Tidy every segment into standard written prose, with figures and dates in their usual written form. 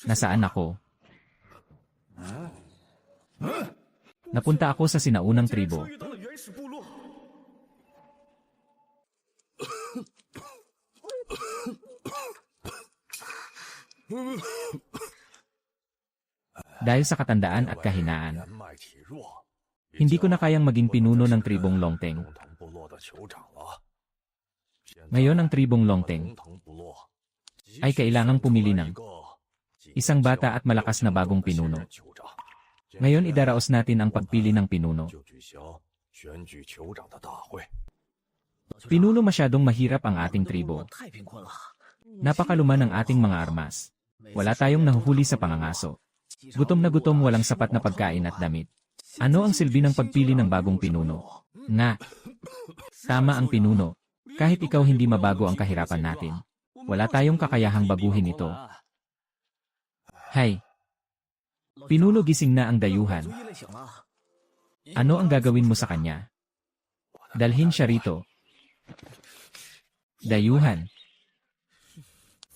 Nasaan ako? Napunta ako sa sinaunang tribo. Dahil sa katandaan at kahinaan, hindi ko na kayang maging pinuno ng tribong Longteng. Ngayon ang tribong Longteng ay kailangang pumili ng isang bata at malakas na bagong pinuno. Ngayon idaraos natin ang pagpili ng pinuno. Pinuno masyadong mahirap ang ating tribo. Napakaluma ng ating mga armas. Wala tayong nahuhuli sa pangangaso. Gutom na gutom, walang sapat na pagkain at damit. Ano ang silbi ng pagpili ng bagong pinuno? Nga, tama ang pinuno. Kahit ikaw hindi mabago ang kahirapan natin. Wala tayong kakayahang baguhin ito. Hay! Pinuno, gising na ang dayuhan. Ano ang gagawin mo sa kanya? Dalhin siya rito. Dayuhan.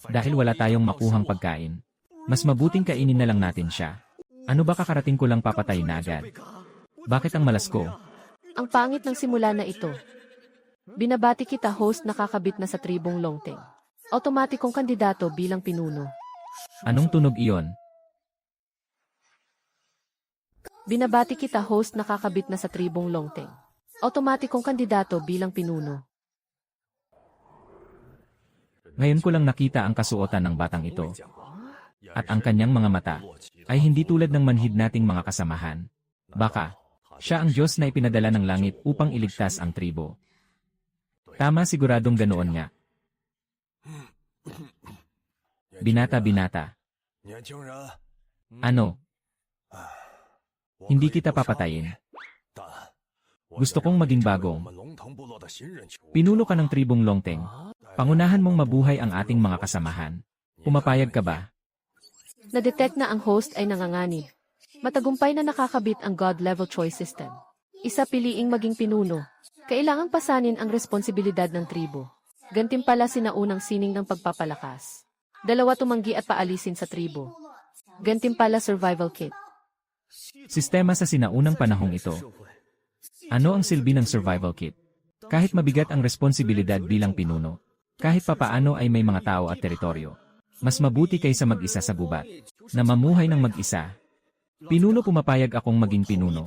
Dahil wala tayong makuhang pagkain, mas mabuting kainin na lang natin siya. Ano ba, kakarating ko lang, papatayin na agad? Bakit ang malas ko? Ang pangit ng simula na ito. Binabati kita, host, nakakabit na sa tribong Longteng. Automatikong kandidato bilang pinuno. Anong tunog iyon? Binabati kita, host, nakakabit na sa tribong Longteng. Automatikong kandidato bilang pinuno. Ngayon ko lang nakita ang kasuotan ng batang ito. At ang kanyang mga mata ay hindi tulad ng manhid nating mga kasamahan. Baka, siya ang Diyos na ipinadala ng langit upang iligtas ang tribo. Tama, siguradong ganoon nga. Binata. Ano? Hindi kita papatayin. Gusto kong maging bagong pinuno ka ng tribong Longteng. Pangunahan mong mabuhay ang ating mga kasamahan. Pumapayag ka ba? Na-detect na ang host ay nanganganib. Matagumpay na nakakabit ang God-level choice system. Isa, piliing maging pinuno. Kailangang pasanin ang responsibilidad ng tribo. Gantimpala, sinaunang sining ng pagpapalakas. 2, tumanggi at paalisin sa tribo. Gantimpala, survival kit. Sistema sa sinaunang panahong ito. Ano ang silbi ng survival kit? Kahit mabigat ang responsibilidad bilang pinuno, kahit papaano ay may mga tao at teritoryo. Mas mabuti kaysa mag-isa sa gubat, na mamuhay ng mag-isa. Pinuno, pumapayag akong maging pinuno.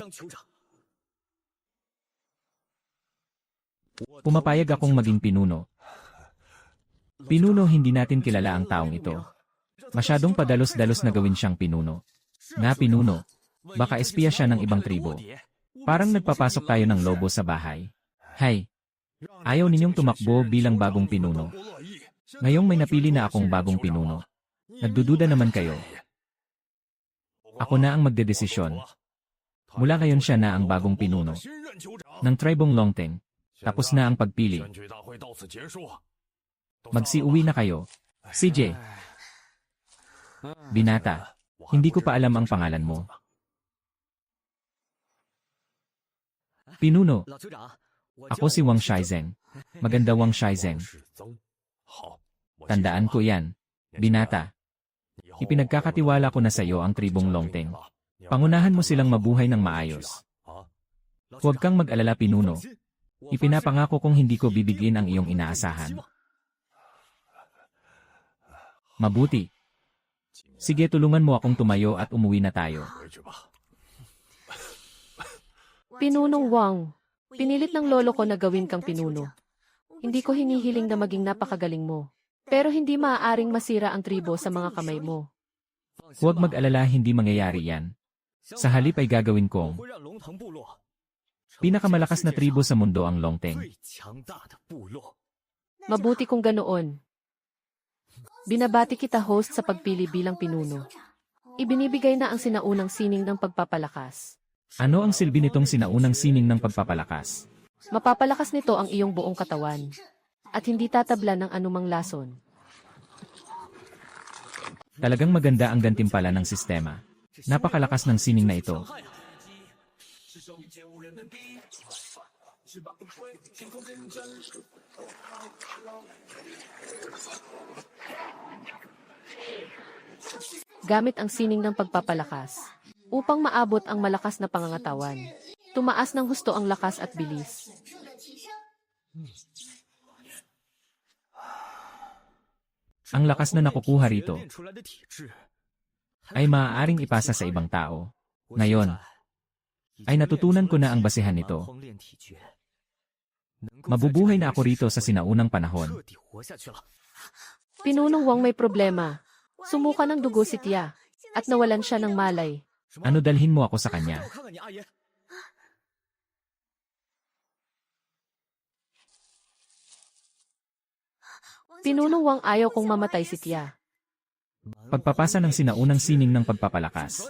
Pumapayag akong maging pinuno. Pinuno, hindi natin kilala ang taong ito. Masyadong padalos-dalos na gawin siyang pinuno. Nga, pinuno, baka espiya siya ng ibang tribo. Parang nagpapasok tayo ng lobo sa bahay. Hay! Ayaw ninyong tumakbo bilang bagong pinuno. Ngayong may napili na akong bagong pinuno. Nagdududa naman kayo. Ako na ang magdedesisyon. Mula ngayon siya na ang bagong pinuno ng tribong Longteng. Tapos na ang pagpili. Magsiuwi na kayo. CJ. Binata, hindi ko pa alam ang pangalan mo. Pinuno. Ako si Wang Shaizeng. Maganda, Wang Shaizeng. Tandaan ko yan. Binata. Ipinagkakatiwala ko na sa iyo ang tribong Longteng. Pangunahan mo silang mabuhay ng maayos. Huwag kang mag-alala, pinuno. Ipinapangako kong hindi ko bibigin ang iyong inaasahan. Mabuti. Sige, tulungan mo akong tumayo at umuwi na tayo. Pinunong Wang. Pinilit ng lolo ko na gawin kang pinuno. Hindi ko hinihiling na maging napakagaling mo. Pero hindi maaaring masira ang tribo sa mga kamay mo. Huwag mag-alala, hindi mangyayari yan. Sa halip ay gagawin kong pinakamalakas na tribo sa mundo ang Longteng. Mabuti kung ganoon. Binabati kita, host, sa pagpili bilang pinuno. Ibinibigay na ang sinaunang sining ng pagpapalakas. Ano ang silbi nitong sinaunang sining ng pagpapalakas? Mapapalakas nito ang iyong buong katawan. At hindi tatabla ng anumang lason. Talagang maganda ang gantimpala ng sistema. Napakalakas ng sining na ito. gamit ang sining ng pagpapalakas. Upang maabot ang malakas na pangangatawan. Tumaas ng husto ang lakas at bilis. Ang lakas na nakukuha rito ay maaaring ipasa sa ibang tao. Ngayon, ay natutunan ko na ang basehan nito. Mabubuhay na ako rito sa sinaunang panahon. Pinunong Wang may problema. Sumuka ng dugo si Tia at nawalan siya ng malay. Ano dalhin mo ako sa kanya? Pinunong Wang ayaw kong mamatay si Tia. Pagpapasa ng sinaunang sining ng pagpapalakas.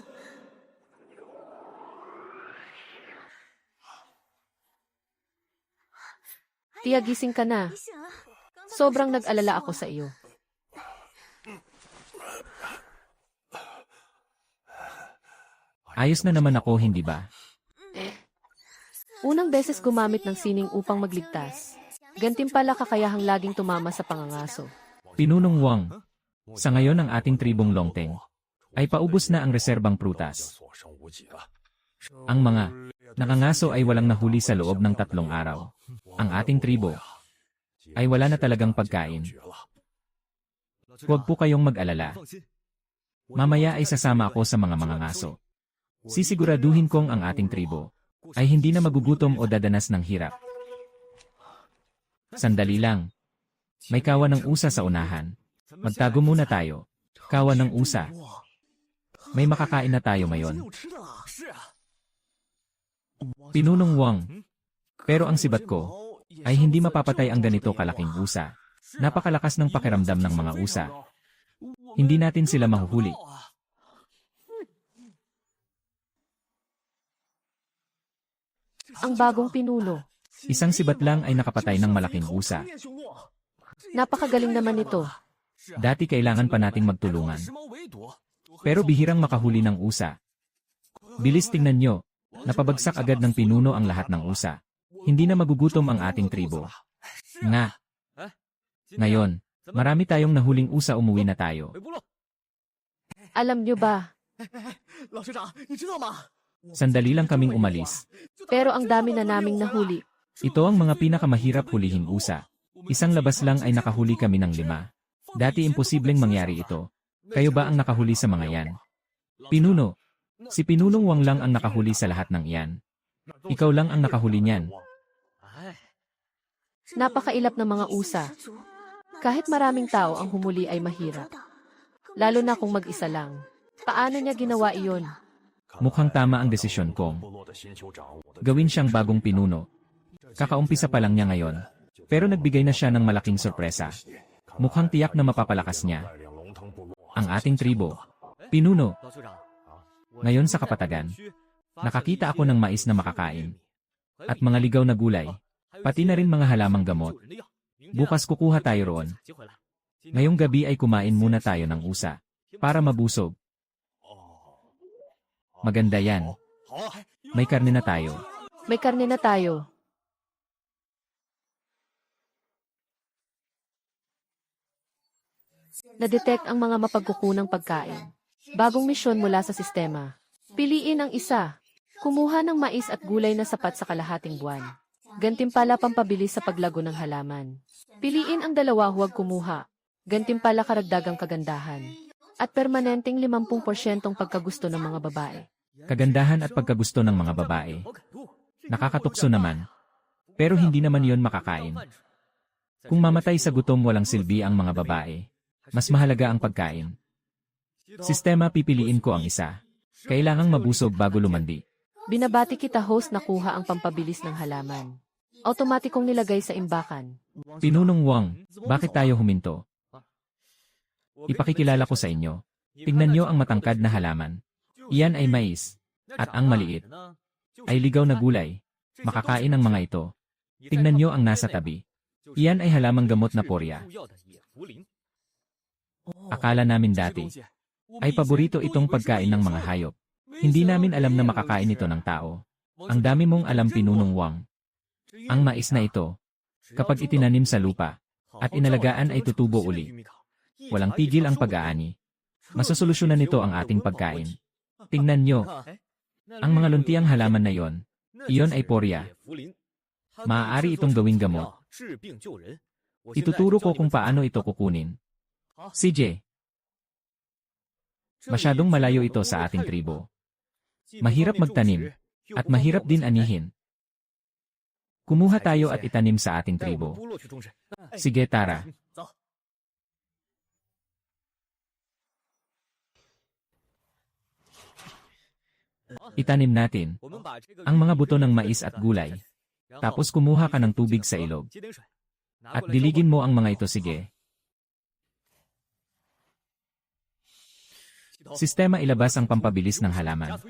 Tia, gising ka na. Sobrang nag-alala ako sa iyo. Ayos na naman ako, hindi ba? Unang beses gumamit ng sining upang magligtas. Gantimpala kakayahang laging tumama sa pangangaso. Pinunong Wang, sa ngayon ang ating tribong Longteng ay paubos na ang reserbang prutas. Ang mga nakangaso ay walang nahuli sa loob ng 3 araw. Ang ating tribo ay wala na talagang pagkain. Huwag po kayong mag-alala. Mamaya ay sasama ako sa mga ngaso. Sisiguraduhin kong ang ating tribo ay hindi na magugutom o dadanas ng hirap. Sandali lang. May kawan ng usa sa unahan. Magtago muna tayo. Kawan ng usa. May makakain na tayo ngayon. Pinunong Wang. Pero ang sibat ko ay hindi mapapatay ang ganito kalaking usa. Napakalakas ng pakiramdam ng mga usa. Hindi natin sila mahuhuli. Ang bagong pinuno. Isang sibat lang ay nakapatay ng malaking usa. Napakagaling naman nito. Dati kailangan pa nating magtulungan. Pero bihirang makahuli ng usa. Bilis, tingnan nyo. Napabagsak agad ng pinuno ang lahat ng usa. Hindi na magugutom ang ating tribo. Ngayon, marami tayong nahuling usa, umuwi na tayo. Alam nyo ba? Sandali lang kaming umalis. Pero ang dami na naming nahuli. Ito ang mga pinakamahirap hulihin usa. Isang labas lang ay nakahuli kami ng 5. Dati imposibleng mangyari ito. Kayo ba ang nakahuli sa mga yan? Pinuno. Si Pinunong Wang lang ang nakahuli sa lahat ng iyan. Ikaw lang ang nakahuli niyan. Napakailap ng mga usa. Kahit maraming tao ang humuli ay mahirap. Lalo na kung mag-isa lang. Paano niya ginawa iyon? Mukhang tama ang desisyon kong gawin siyang bagong pinuno. Kakaumpisa pa lang niya ngayon. Pero nagbigay na siya ng malaking sorpresa. Mukhang tiyak na mapapalakas niya ang ating tribo. Pinuno. Ngayon sa kapatagan, nakakita ako ng mais na makakain. At mga ligaw na gulay. Pati na rin mga halamang gamot. Bukas kukuha tayo roon. Ngayong gabi ay kumain muna tayo ng usa. Para mabusog. Maganda yan. May karne na tayo. May karne na tayo. Na-detect ang mga mapagkukunang pagkain. Bagong misyon mula sa sistema. Piliin ang isa. Kumuha ng mais at gulay na sapat sa kalahating buwan. Gantimpala pampabilis sa paglago ng halaman. Piliin ang 2, huwag kumuha. Gantimpala karagdagang kagandahan. At permanenteng 50% pagkagusto ng mga babae. Kagandahan at pagkagusto ng mga babae. Nakakatukso naman. Pero hindi naman yon makakain. Kung mamatay sa gutom, walang silbi ang mga babae. Mas mahalaga ang pagkain. Sistema, pipiliin ko ang isa. Kailangang mabusog bago lumandi. Binabati kita, host, nakuha ang pampabilis ng halaman. Automatikong nilagay sa imbakan. Pinunong Wang, bakit tayo huminto? Ipakikilala ko sa inyo. Tingnan nyo ang matangkad na halaman. Iyan ay mais. At ang maliit ay ligaw na gulay. Makakain ang mga ito. Tingnan nyo ang nasa tabi. Iyan ay halamang gamot na porya. Akala namin dati ay paborito itong pagkain ng mga hayop. Hindi namin alam na makakain ito ng tao. Ang dami mong alam, Pinunong Wang. Ang mais na ito, kapag itinanim sa lupa at inalagaan ay tutubo uli. Walang tigil ang pag-aani. Masosolusyonan nito ang ating pagkain. Tingnan nyo, ang mga luntiang halaman na iyon ay porya. Maaari itong gawing gamot. Ituturo ko kung paano ito kukunin. CJ, masyadong malayo ito sa ating tribo. Mahirap magtanim, at mahirap din anihin. Kumuha tayo at itanim sa ating tribo. Sige, tara. Itanim natin ang mga buto ng mais at gulay. Tapos kumuha ka ng tubig sa ilog. At diligin mo ang mga ito, sige. Sistema ilabas ang pampabilis ng halaman.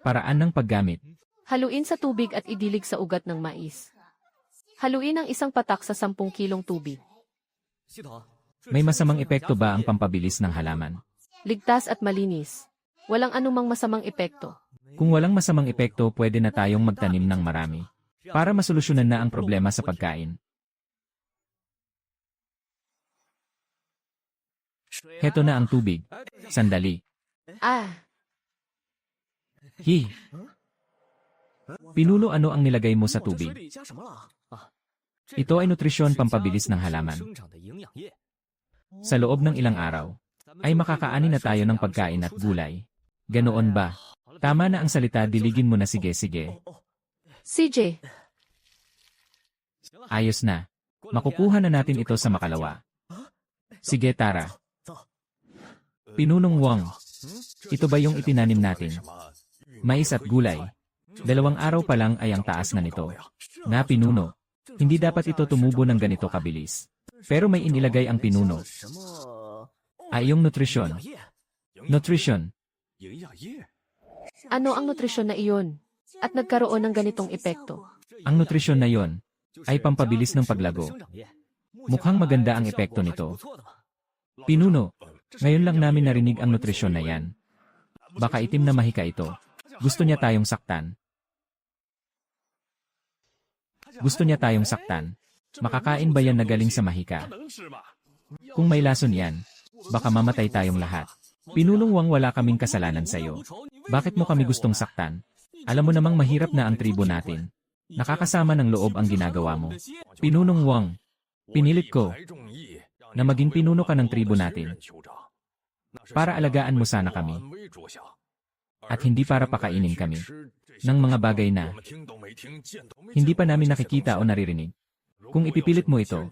Paraan ng paggamit. Haluin sa tubig at idilig sa ugat ng mais. Haluin ang isang patak sa 10 kilong tubig. May masamang epekto ba ang pampabilis ng halaman? Ligtas at malinis. Walang anumang masamang epekto. Kung walang masamang epekto, pwede na tayong magtanim ng marami. Para masolusyonan na ang problema sa pagkain. Heto na ang tubig. Sandali. Pinuno, ano ang nilagay mo sa tubig? Ito ay nutrisyon pampabilis ng halaman. Sa loob ng ilang araw, ay makakaani na tayo ng pagkain at gulay. Ganoon ba? Tama na ang salita, diligin mo na, sige. CJ, Ayos na. Makukuha na natin ito sa makalawa. Sige, tara. Pinunong Wang, ito ba yung itinanim natin? Mais at gulay. 2 araw pa lang ay ang taas na nito. Na pinuno, hindi dapat ito tumubo ng ganito kabilis. Pero may inilagay ang pinuno. Ay yung nutrisyon. Nutrition. ano ang nutrisyon na iyon? At nagkaroon ng ganitong epekto. Ang nutrisyon na yon ay pampabilis ng paglago. Mukhang maganda ang epekto nito. Pinuno, ngayon lang namin narinig ang nutrisyon na yan. Baka itim na mahika ito. Gusto niya tayong saktan. Makakain ba yan na galing sa mahika? Kung may lason yan, baka mamatay tayong lahat. Pinunong Wang, wala kaming kasalanan sa'yo. Bakit mo kami gustong saktan? Alam mo namang mahirap na ang tribo natin. Nakakasama ng loob ang ginagawa mo. Pinunong Wang, pinilit ko na maging pinuno ka ng tribo natin. Para alagaan mo sana kami. At hindi para pakainin kami ng mga bagay na hindi pa namin nakikita o naririnig. Kung ipipilit mo ito,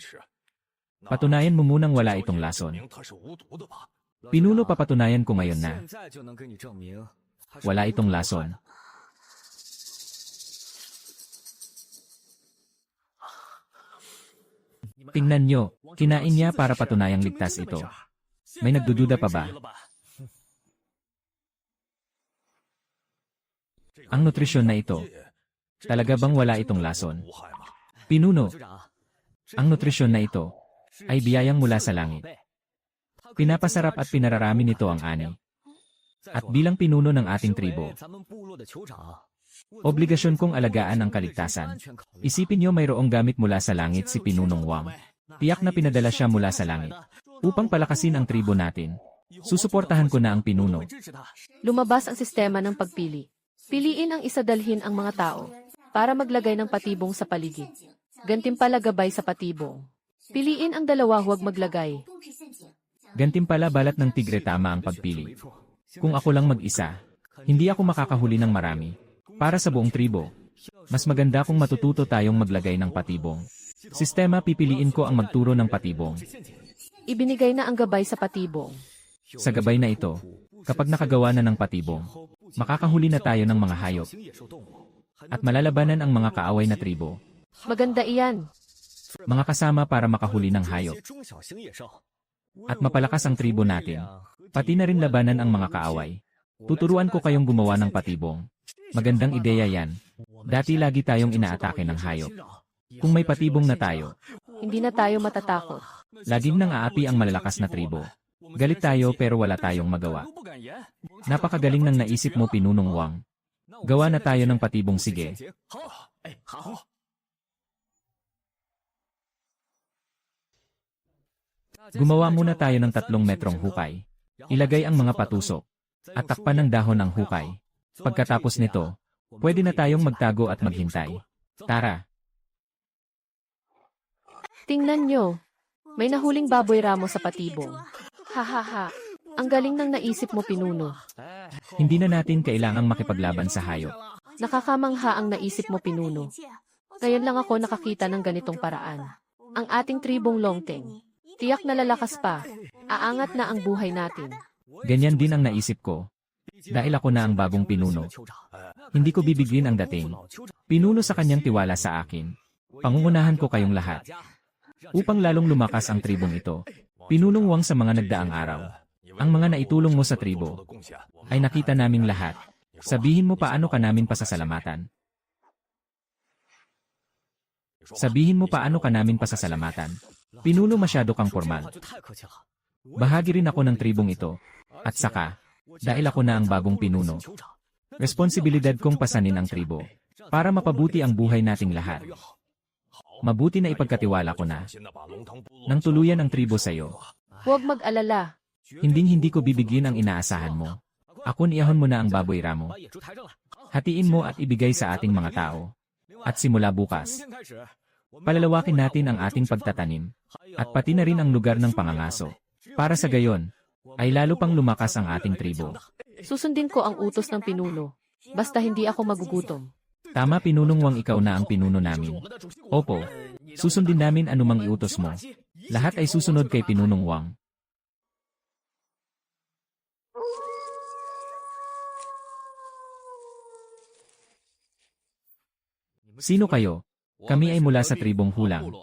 patunayan mo munang wala itong lason. Pinuno, papatunayan ko ngayon na wala itong lason. Tingnan nyo, kinain niya para patunayang ligtas ito. May nagdududa pa ba? Ang nutrisyon na ito, talaga bang wala itong lason? Pinuno, ang nutrisyon na ito ay biyayang mula sa langit. Pinapasarap at pinararami nito ang ani. At bilang pinuno ng ating tribo, obligasyon kong alagaan ang kaligtasan. Isipin nyo, mayroong gamit mula sa langit si Pinunong Wang. Tiyak na pinadala siya mula sa langit upang palakasin ang tribo natin. Susuportahan ko na ang pinuno. Lumabas ang sistema ng pagpili. Piliin ang isa, dalhin ang mga tao para maglagay ng patibong sa paligid. Gantimpala, gabay sa patibong. Piliin ang 2, huwag maglagay. Gantimpala, balat ng tigre, tama ang pagpili. Kung ako lang mag-isa, hindi ako makakahuli ng marami. Para sa buong tribo, mas maganda kung matututo tayong maglagay ng patibong. Sistema, pipiliin ko ang magturo ng patibong. Ibinigay na ang gabay sa patibong. Sa gabay na ito, kapag nakagawa na ng patibong, makakahuli na tayo ng mga hayop. At malalabanan ang mga kaaway na tribo. Maganda iyan. Mga kasama para makahuli ng hayop. At mapalakas ang tribo natin. Pati na rin labanan ang mga kaaway. Tuturuan ko kayong gumawa ng patibong. Magandang ideya yan. Dati lagi tayong inaatake ng hayop. Kung may patibong na tayo, Hindi na tayo matatakot. laging nang aapi ang malalakas na tribo. Galit tayo pero wala tayong magawa. Napakagaling ng naisip mo, Pinunong Wang. Gawa na tayo ng patibong, sige. Gumawa muna tayo ng 3 metrong hukay. Ilagay ang mga patusok at takpan ng dahon ang hukay. Pagkatapos nito, pwede na tayong magtago at maghintay. Tara! Tingnan nyo. May nahuling baboy ramo sa patibong. Hahaha. Ang galing ng naisip mo, Pinuno. Hindi na natin kailangang makipaglaban sa hayop. Nakakamangha ang naisip mo, Pinuno. Ngayon lang ako nakakita ng ganitong paraan. Ang ating tribong Longteng. Tiyak na lalakas pa. Aangat na ang buhay natin. Ganyan din ang naisip ko. Dahil ako na ang bagong pinuno. Hindi ko bibigin ang dating. Pinuno sa kanyang tiwala sa akin. Pangungunahan ko kayong lahat. Upang lalong lumakas ang tribong ito. Pinunong Wang sa mga nagdaang araw. Ang mga naitulong mo sa tribo ay nakita naming lahat. Sabihin mo paano ka namin pasasalamatan. Sabihin mo paano ka namin pasasalamatan. Pinuno, masyado kang formal. Bahagi rin ako ng tribong ito. At saka, dahil ako na ang bagong pinuno, responsibilidad kong pasanin ang tribo para mapabuti ang buhay nating lahat. Mabuti na ipagkatiwala ko na nang tuluyan ang tribo sa iyo. Huwag mag-alala. Hindi ko bibigyan ang inaasahan mo. Ako, iahon mo na ang baboy ramo. Hatiin mo at ibigay sa ating mga tao. At simula bukas, palalawakin natin ang ating pagtatanim at pati na rin ang lugar ng pangangaso. Para sa gayon, ay lalo pang lumakas ang ating tribo. Susundin ko ang utos ng pinuno. Basta hindi ako magugutom. Tama, Pinunong Wang, ikaw na ang pinuno namin. Opo, susundin namin anumang iutos mo. Lahat ay susunod kay Pinunong Wang. Sino kayo? Kami ay mula sa tribong Hulang.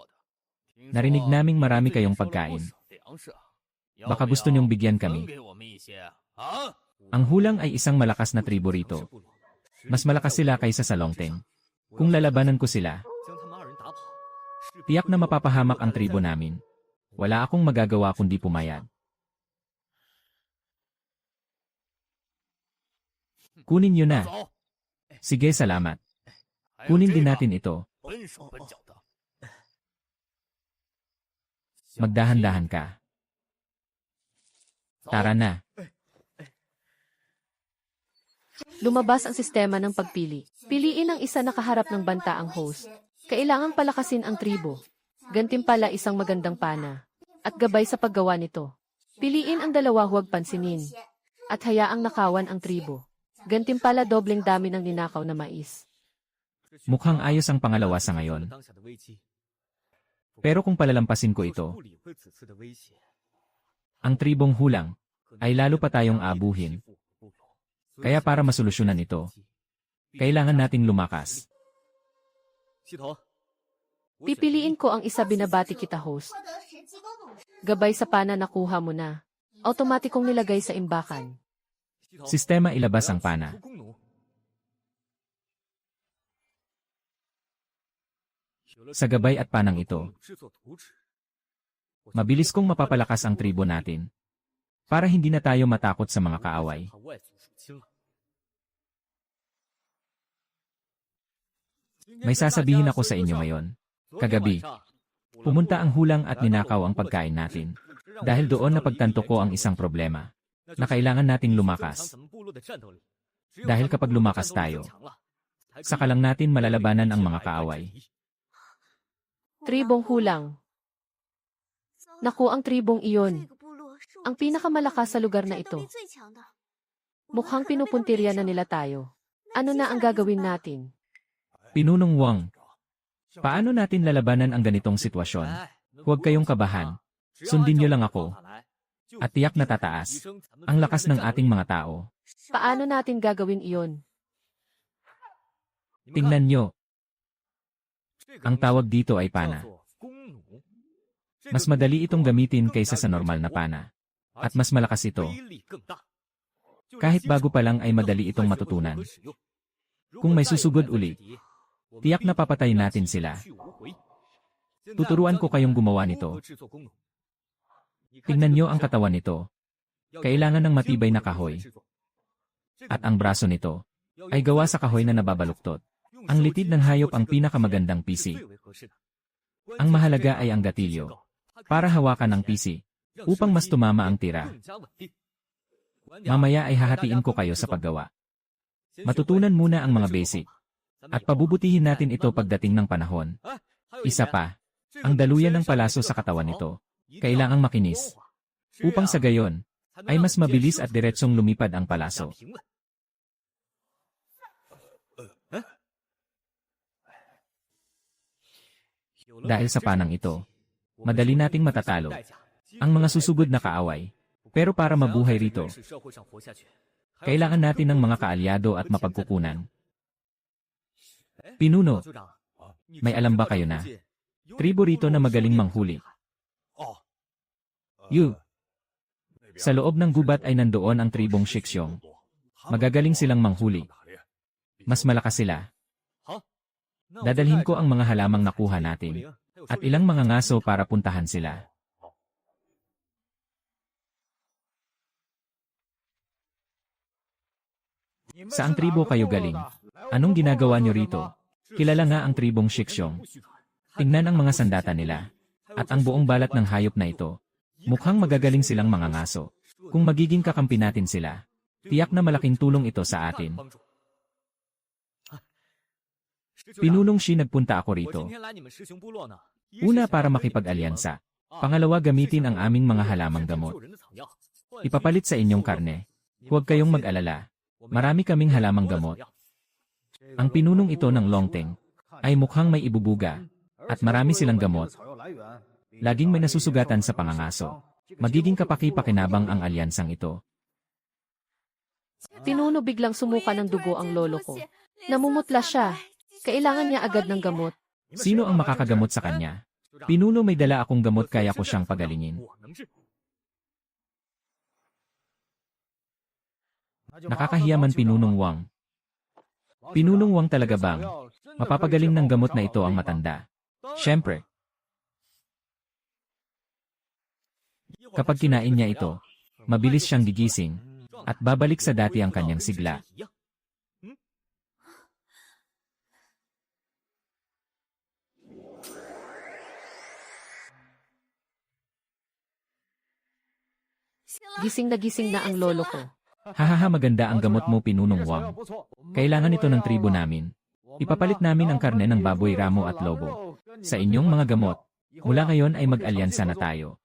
Narinig naming marami kayong pagkain. Baka gusto niyong bigyan kami. Ang Hulang ay isang malakas na tribo rito. Mas malakas sila kaysa sa Longteng. Kung lalabanan ko sila, tiyak na mapapahamak ang tribo namin. Wala akong magagawa kundi pumayag. Kunin niyo na. Sige, salamat. Kunin din natin ito. Magdahan-dahan ka. Tara na. Lumabas ang sistema ng pagpili. Piliin ang isa na kaharap ng banta ang host. Kailangang palakasin ang tribo. Gantimpala isang magandang pana. At gabay sa paggawa nito. Piliin ang dalawa, huwag pansinin. At hayaang nakawan ang tribo. Gantimpala dobleng dami ng ninakaw na mais. Mukhang ayos ang pangalawa sa ngayon. Pero kung palalampasin ko ito, ang tribong Hulang ay lalo pa tayong abuhin. Kaya para masolusyonan ito, kailangan nating lumakas. Pipiliin ko ang isa, binabati kita, host. Gabay sa pana, nakuha mo na. Automatikong nilagay sa imbakan. Sistema, ilabas ang pana. Sa gabay at panang ito, mabilis kong mapapalakas ang tribo natin para hindi na tayo matakot sa mga kaaway. May sasabihin ako sa inyo ngayon. Kagabi, pumunta ang Hulang at ninakaw ang pagkain natin. Dahil doon napagtanto ko ang isang problema na kailangan nating lumakas. Dahil kapag lumakas tayo, saka lang natin malalabanan ang mga kaaway. Tribong Hulang. Naku, ang tribong iyon. Ang pinakamalakas sa lugar na ito. Mukhang pinupuntirya na nila tayo. Ano na ang gagawin natin? Pinunong Wang, paano natin lalabanan ang ganitong sitwasyon? Huwag kayong kabahan. Sundin niyo lang ako. At tiyak na tataas ang lakas ng ating mga tao. Paano natin gagawin iyon? Tingnan nyo. Ang tawag dito ay pana. Mas madali itong gamitin kaysa sa normal na pana. At mas malakas ito. Kahit bago pa lang ay madali itong matutunan. Kung may susugod uli, tiyak na papatay natin sila. Tuturuan ko kayong gumawa nito. Tingnan nyo ang katawan nito. Kailangan ng matibay na kahoy. At ang braso nito ay gawa sa kahoy na nababaluktot. Ang litid ng hayop ang pinakamagandang PC. Ang mahalaga ay ang gatilyo. Para hawakan ang PC, upang mas tumama ang tira. Mamaya ay hahatiin ko kayo sa paggawa. Matutunan muna ang mga basic. At pabubutihin natin ito pagdating ng panahon. Isa pa, ang daluyan ng palaso sa katawan nito, kailangang makinis. Upang sa gayon, ay mas mabilis at diretsong lumipad ang palaso. Dahil sa panang ito, madali nating matatalo ang mga susugod na kaaway. Pero para mabuhay rito, kailangan natin ng mga kaalyado at mapagkukunan. Pinuno, may alam ba kayo na tribo rito na magaling manghuli? Sa loob ng gubat ay nandoon ang tribong Shixiong. Magagaling silang manghuli. Mas malakas sila. Dadalhin ko ang mga halamang nakuha natin at ilang mga ngaso para puntahan sila. Saang tribo kayo galing? Anong ginagawa nyo rito? Kilala nga ang tribong Shixiong. Tingnan ang mga sandata nila. At ang buong balat ng hayop na ito. Mukhang magagaling silang mga ngaso. Kung magiging kakampi natin sila, tiyak na malaking tulong ito sa atin. Pinunong Shi, nagpunta ako rito. Una, para makipag-alyansa. Pangalawa, gamitin ang aming mga halamang gamot. Ipapalit sa inyong karne. Huwag kayong mag-alala. Marami kaming halamang gamot. Ang pinunong ito ng Longteng ay mukhang may ibubuga at marami silang gamot. Laging may nasusugatan sa pangangaso. Magiging kapaki-pakinabang ang alyansang ito. Pinuno, biglang sumuka ng dugo ang lolo ko. Namumutla siya. Kailangan niya agad ng gamot. Sino ang makakagamot sa kanya? Pinuno, may dala akong gamot, kaya ko siyang pagalingin. Nakakahiya man, Pinunong Wang. Pinunong Wang, talaga bang mapapagaling ng gamot na ito ang matanda? Siyempre. Kapag kinain niya ito, mabilis siyang gigising at babalik sa dati ang kanyang sigla. Gising na ang lolo ko. Hahaha, maganda ang gamot mo, Pinunong Wang. Kailangan ito ng tribo namin. Ipapalit namin ang karne ng baboy, ramo at lobo sa inyong mga gamot. Mula ngayon ay mag-alyansa na tayo.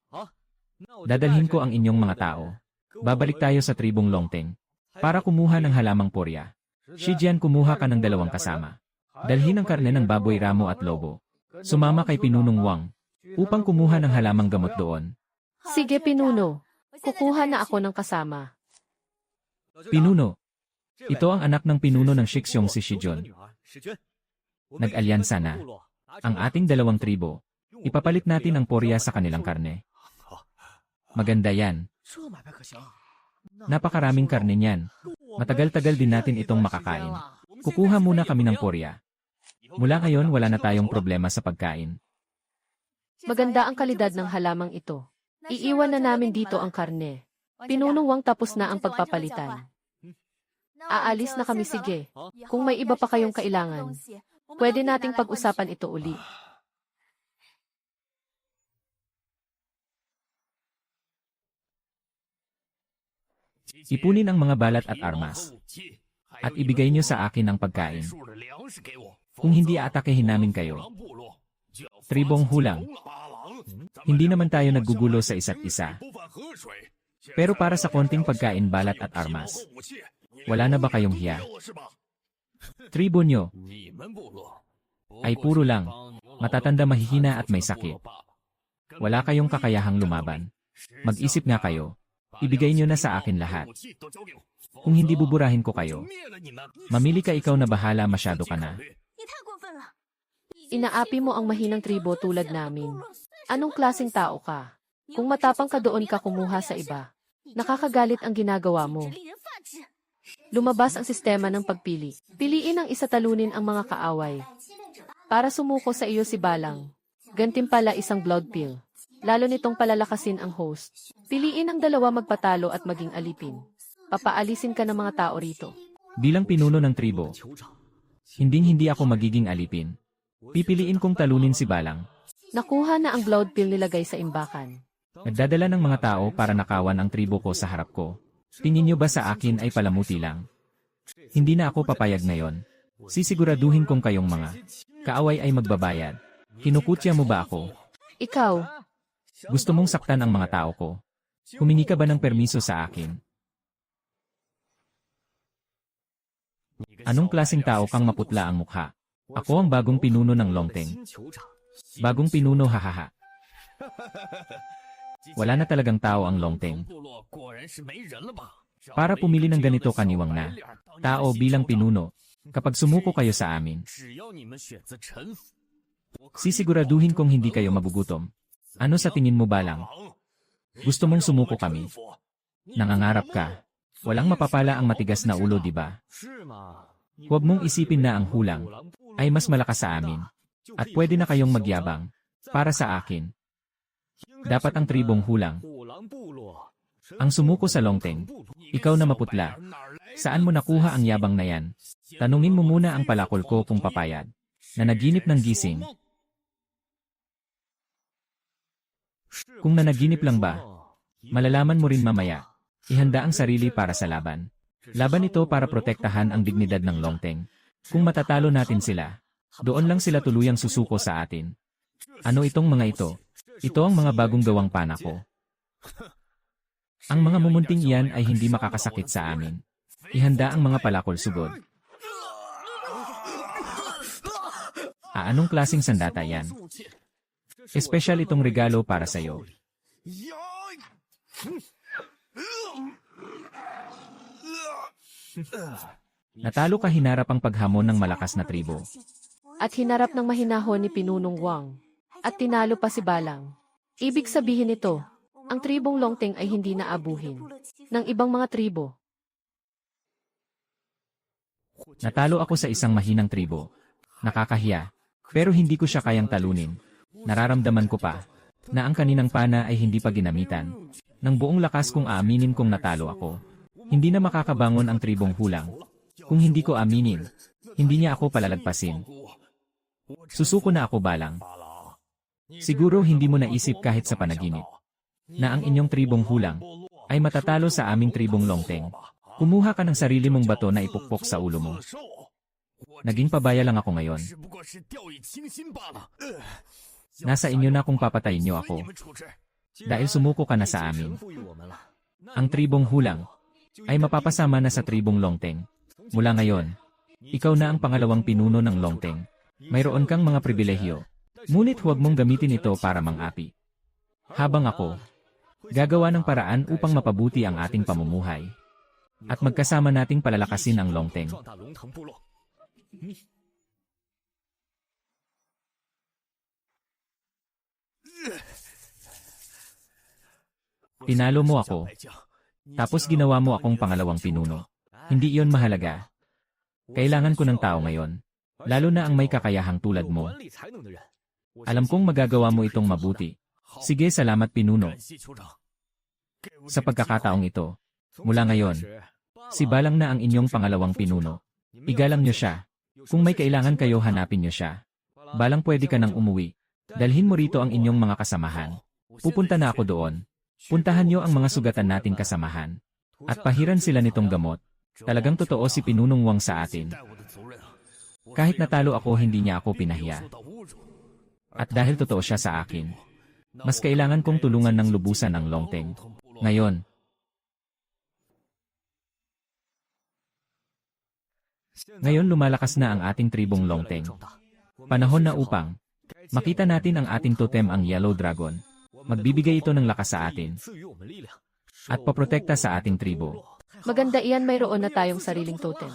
Dadalhin ko ang inyong mga tao. Babalik tayo sa tribong Longteng para kumuha ng halamang porya. Shijian, kumuha ka ng 2 kasama. Dalhin ang karne ng baboy, ramo at lobo. Sumama kay Pinunong Wang upang kumuha ng halamang gamot doon. Sige, Pinuno. Kukuha na ako ng kasama. Pinuno, ito ang anak ng pinuno ng Shixiong, si Shijon. Nag-alyansa na ang ating 2 tribo. Ipapalit natin ang porya sa kanilang karne. Maganda yan. Napakaraming karne niyan. Matagal-tagal din natin itong makakain. Kukuha muna kami ng porya. Mula ngayon, wala na tayong problema sa pagkain. Maganda ang kalidad ng halamang ito. Iiwan na namin dito ang karne. Pinunong Wang, tapos na ang pagpapalitan. Aalis na kami, sige. Kung may iba pa kayong kailangan, pwede nating pag-usapan ito uli. Ipunin ang mga balat at armas. At ibigay niyo sa akin ang pagkain. Kung hindi, aatakehin namin kayo. Tribong Hulang. Hindi naman tayo naggugulo sa isa't isa. Pero para sa konting pagkain, balat at armas, wala na ba kayong hiya? Tribo nyo ay puro lang matatanda, mahihina at may sakit. Wala kayong kakayahang lumaban. Mag-isip nga kayo. Ibigay nyo na sa akin lahat. Kung hindi, buburahin ko kayo. Mamili ka, ikaw na bahala, masyado ka na. Inaapi mo ang mahinang tribo tulad namin. Anong klaseng tao ka? Kung matapang ka, doon ka kumuha sa iba. Nakakagalit ang ginagawa mo. Lumabas ang sistema ng pagpili. Piliin ang isa, talunin ang mga kaaway. Para sumuko sa iyo si Balang, gantimpala isang blood pill. Lalo nitong palalakasin ang host. Piliin ang 2, magpatalo at maging alipin. Papaalisin ka ng mga tao rito. Bilang pinuno ng tribo, hindi ako magiging alipin. Pipiliin kong talunin si Balang. Nakuha na ang blood pill, nilagay sa imbakan. Nagdadala ng mga tao para nakawan ang tribo ko sa harap ko. Tingin niyo ba sa akin ay palamuti lang? Hindi na ako papayag ngayon. Sisiguraduhin kong kayong mga kaaway ay magbabayad. Kinukutya mo ba ako? Ikaw, Gusto mong saktan ang mga tao ko? Humingi ka ba ng permiso sa akin? Anong klaseng tao kang maputla ang mukha? Ako ang bagong pinuno ng Longteng. Bagong pinuno, hahaha. Wala na talagang tao ang Longteng. Para pumili ng ganito kaniwang na tao bilang pinuno, kapag sumuko kayo sa amin, sisiguraduhin kong hindi kayo magugutom. Ano sa tingin mo balang? Gusto mong sumuko kami? Nangangarap ka. Walang mapapala ang matigas na ulo, di ba? Huwag mong isipin na ang hulang ay mas malakas sa amin. At pwede na kayong magyabang. Para sa akin, dapat ang tribong hulang ang sumuko sa Longteng. Ikaw na maputla. Saan mo nakuha ang yabang na yan? Tanungin mo muna ang palakol ko kung papayag. Nanaginip ng gising. Kung nanaginip lang ba, malalaman mo rin mamaya. Ihanda ang sarili para sa laban. Laban ito para protektahan ang dignidad ng Longteng. Kung matatalo natin sila, doon lang sila tuluyang susuko sa atin. Ano itong mga ito? Ito ang mga bagong gawang pana ko. Ang mga mumunting iyan ay hindi makakasakit sa amin. Ihanda ang mga palakol sugod. Anong klaseng sandata yan? Espesyal itong regalo para sa'yo. Natalo ka hinarap ang paghamon ng malakas na tribo. at hinarap ng mahinahon ni Pinunong Wang. At tinalo pa si Balang. Ibig sabihin nito, ang tribong Longteng ay hindi naabuhin ng ibang mga tribo. Natalo ako sa isang mahinang tribo. Nakakahiya. Pero hindi ko siya kayang talunin. Nararamdaman ko pa na ang kaninang pana ay hindi pa ginamitan. Nang buong lakas kong aaminin kong natalo ako. Hindi na makakabangon ang tribong hulang. Kung hindi ko aminin, hindi niya ako palalagpasin. Susuko na ako, Balang. Siguro hindi mo naisip kahit sa panaginip na ang inyong tribong hulang ay matatalo sa aming tribong Longteng. Kumuha ka ng sarili mong bato na ipukpok sa ulo mo. Naging pabaya lang ako ngayon. Nasa inyo na kung papatayin niyo ako. Dahil sumuko ka na sa amin. Ang tribong hulang ay mapapasama na sa tribong Longteng. Mula ngayon, ikaw na ang pangalawang pinuno ng Longteng. Mayroon kang mga pribilehiyo. Ngunit huwag mong gamitin ito para mang-api. Habang ako, gagawa ng paraan upang mapabuti ang ating pamumuhay. At magkasama nating palalakasin ang Longteng. Tinalo mo ako. Tapos ginawa mo akong pangalawang pinuno. Hindi iyon mahalaga. Kailangan ko ng tao ngayon. Lalo na ang may kakayahang tulad mo. Alam kong magagawa mo itong mabuti. Sige, salamat pinuno. Sa pagkakataong ito, mula ngayon, si Balang na ang inyong pangalawang pinuno. Igalang niyo siya. Kung may kailangan kayo, hanapin niyo siya. Balang, pwede ka nang umuwi. Dalhin mo rito ang inyong mga kasamahan. Pupunta na ako doon. Puntahan niyo ang mga sugatan nating kasamahan. At pahiran sila nitong gamot. Talagang totoo si Pinunong Wang sa atin. Kahit natalo ako, hindi niya ako pinahiya. At dahil totoo siya sa akin, mas kailangan kong tulungan ng lubusan ang Longteng. Ngayon lumalakas na ang ating tribong Longteng. Panahon na upang makita natin ang ating totem, ang Yellow Dragon. Magbibigay ito ng lakas sa atin at paprotekta sa ating tribo. Maganda iyan, mayroon na tayong sariling totem.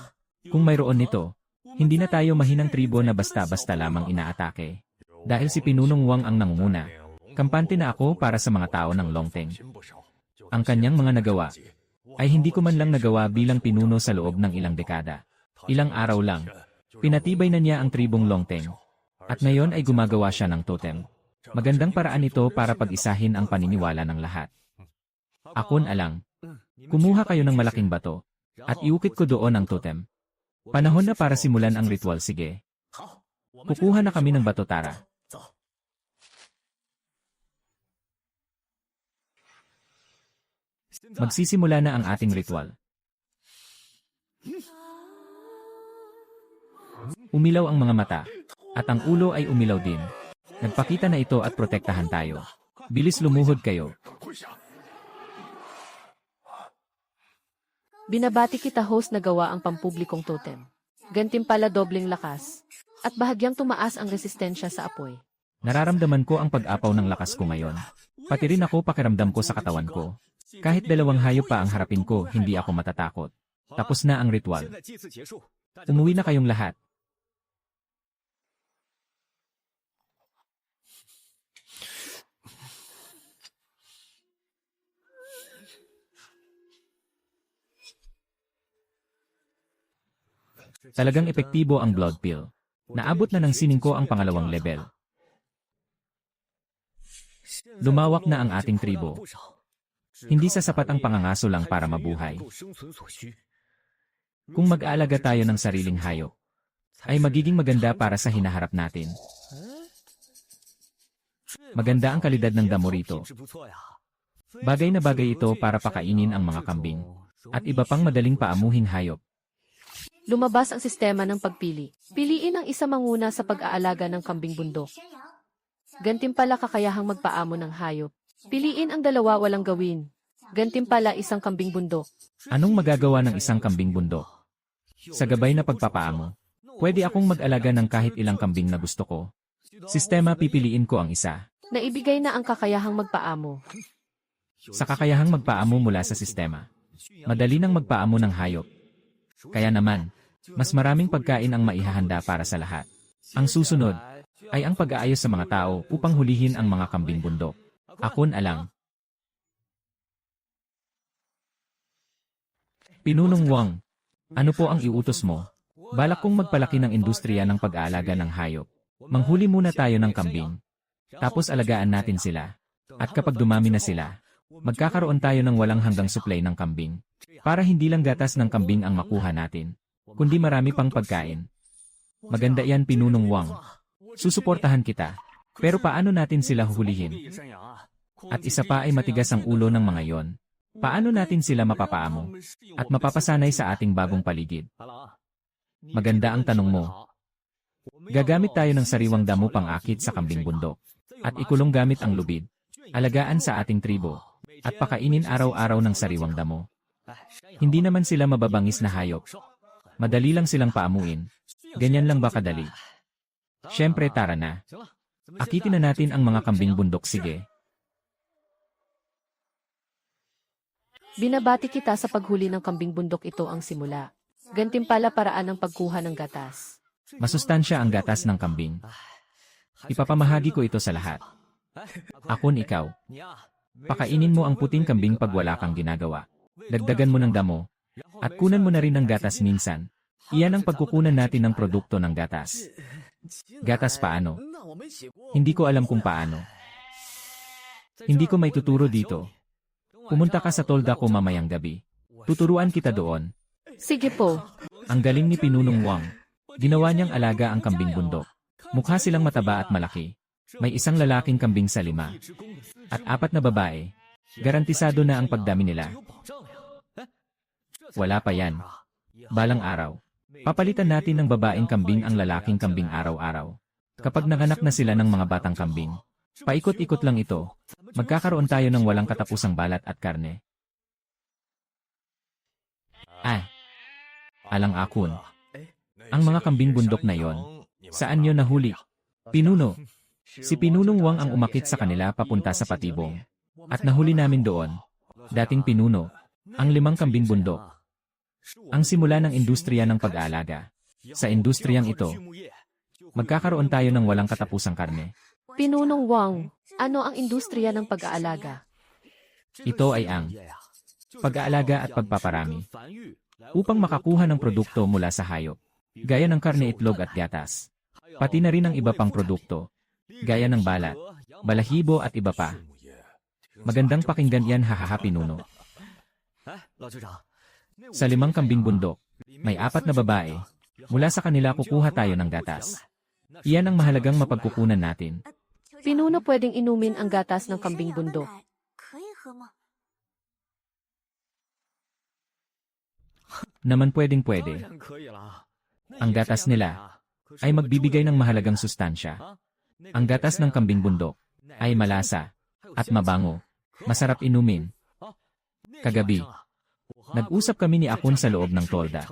Kung mayroon nito, hindi na tayo mahinang tribo na basta-basta lamang inaatake. Dahil si Pinunong Wang ang nangunguna, kampante na ako para sa mga tao ng Longteng. Ang kanyang mga nagawa ay hindi ko man lang nagawa bilang pinuno sa loob ng ilang dekada. Ilang araw lang, pinatibay na niya ang tribong Longteng. At ngayon ay gumagawa siya ng totem. Magandang paraan ito para pag-isahin ang paniniwala ng lahat. Akon alang, kumuha kayo ng malaking bato at iukit ko doon ang totem. Panahon na para simulan ang ritual, sige. Kukuha na kami ng bato, tara. Magsisimula na ang ating ritual. Umilaw ang mga mata, at ang ulo ay umilaw din. Nagpakita na ito at protektahan tayo. Bilis lumuhod kayo. Binabati kita host na gawa ang pampublikong totem. Gantimpala dobling lakas. At bahagyang tumaas ang resistensya sa apoy. Nararamdaman ko ang pag-apaw ng lakas ko ngayon. Pati rin ako pakiramdam ko sa katawan ko. Kahit dalawang hayop pa ang harapin ko, hindi ako matatakot. Tapos na ang ritual. Umuwi na kayong lahat. Talagang epektibo ang blood pill. Naabot na ng sining ko ang pangalawang level. Lumawak na ang ating tribo. Hindi sasapat ang pangangaso lang para mabuhay. Kung mag-aalaga tayo ng sariling hayop, ay magiging maganda para sa hinaharap natin. Maganda ang kalidad ng damo rito. Bagay na bagay ito para pakainin ang mga kambing at iba pang madaling paamuhing hayop. Lumabas ang sistema ng pagpili. Piliin ang isa manguna sa pag-aalaga ng kambing bundok. Gantimpala kakayahang magpaamo ng hayop. Piliin ang dalawa walang gawin. Gantimpala isang kambing bundok. Anong magagawa ng isang kambing bundok? Sa gabay na pagpapaamo, pwede akong mag-alaga ng kahit ilang kambing na gusto ko. Sistema pipiliin ko ang isa. Naibigay na ang kakayahang magpaamo. Sa kakayahang magpaamo mula sa sistema, madali nang magpaamo ng hayop. Kaya naman, mas maraming pagkain ang maihahanda para sa lahat. Ang susunod ay ang pag-aayos sa mga tao upang hulihin ang mga kambing bundok. Akon alang. Pinunong Wang, ano po ang iutos mo? Balak kong magpalaki ng industriya ng pag-aalaga ng hayop. Manghuli muna tayo ng kambing. Tapos alagaan natin sila. At kapag dumami na sila, magkakaroon tayo ng walang hanggang supply ng kambing. Para hindi lang gatas ng kambing ang makuha natin, kundi marami pang pagkain. Maganda yan, Pinunong Wang. Susuportahan kita. Pero paano natin sila huhulihin? At isa pa ay matigas ang ulo ng mga yon. Paano natin sila mapapaamo at mapapasanay sa ating bagong paligid? Maganda ang tanong mo. Gagamit tayo ng sariwang damo pang-akit sa kambing bundok at ikulong gamit ang lubid. Alagaan sa ating tribo at pakainin araw-araw ng sariwang damo. Hindi naman sila mababangis na hayop. Madali lang silang paamuin. Ganyan lang ba kadali? Siyempre, tara na. Akitin na natin ang mga kambing bundok, sige. Binabati kita sa paghuli ng kambing bundok, ito ang simula. Gantimpala paraan ng pagkuha ng gatas. Masustansya ang gatas ng kambing. Ipapamahagi ko ito sa lahat. Akon ikaw. Pakainin mo ang puting kambing pag wala kang ginagawa. Dagdagan mo ng damo. At kunan mo na rin ng gatas minsan. Iyan ang pagkukunan natin ng produkto ng gatas. Gatas paano? Hindi ko alam kung paano. Hindi ko may tuturo dito. Pumunta ka sa tolda ko mamayang gabi. Tuturuan kita doon. Sige po. Ang galing ni Pinunong Wang. Ginawa niyang alaga ang kambing bundok. Mukha silang mataba at malaki. May isang lalaking kambing sa 5. At 4 na babae. Garantisado na ang pagdami nila. Wala pa yan. Balang araw. Papalitan natin ng babaeng kambing ang lalaking kambing araw-araw. Kapag nanganak na sila ng mga batang kambing, paikot-ikot lang ito. Magkakaroon tayo ng walang katapusang balat at karne. Alang akon. Ang mga kambing bundok na yon, saan nyo nahuli? Pinuno. Si Pinunong Wang ang umakit sa kanila papunta sa patibong. At nahuli namin doon. Dating pinuno. Ang 5 kambing bundok. Ang simula ng industriya ng pag-aalaga. Sa industriyang ito, magkakaroon tayo ng walang katapusang karne. Pinunong Wang, ano ang industriya ng pag-aalaga? Ito ay ang pag-aalaga at pagpaparami. Upang makakuha ng produkto mula sa hayop. Gaya ng karne, itlog at gatas. Pati na rin ang iba pang produkto. Gaya ng balat, balahibo at iba pa. Magandang pakinggan yan, hahaha, Pinuno. Sa 5 kambing bundok, may 4 na babae. Mula sa kanila kukuha tayo ng gatas. Iyan ang mahalagang mapagkukunan natin. Pinuno, pwedeng inumin ang gatas ng kambing bundok. Naman pwedeng-pwede. Ang gatas nila ay magbibigay ng mahalagang sustansya. Ang gatas ng kambing bundok ay malasa at mabango. Masarap inumin. Kagabi, nag-usap kami ni Akon sa loob ng tolda.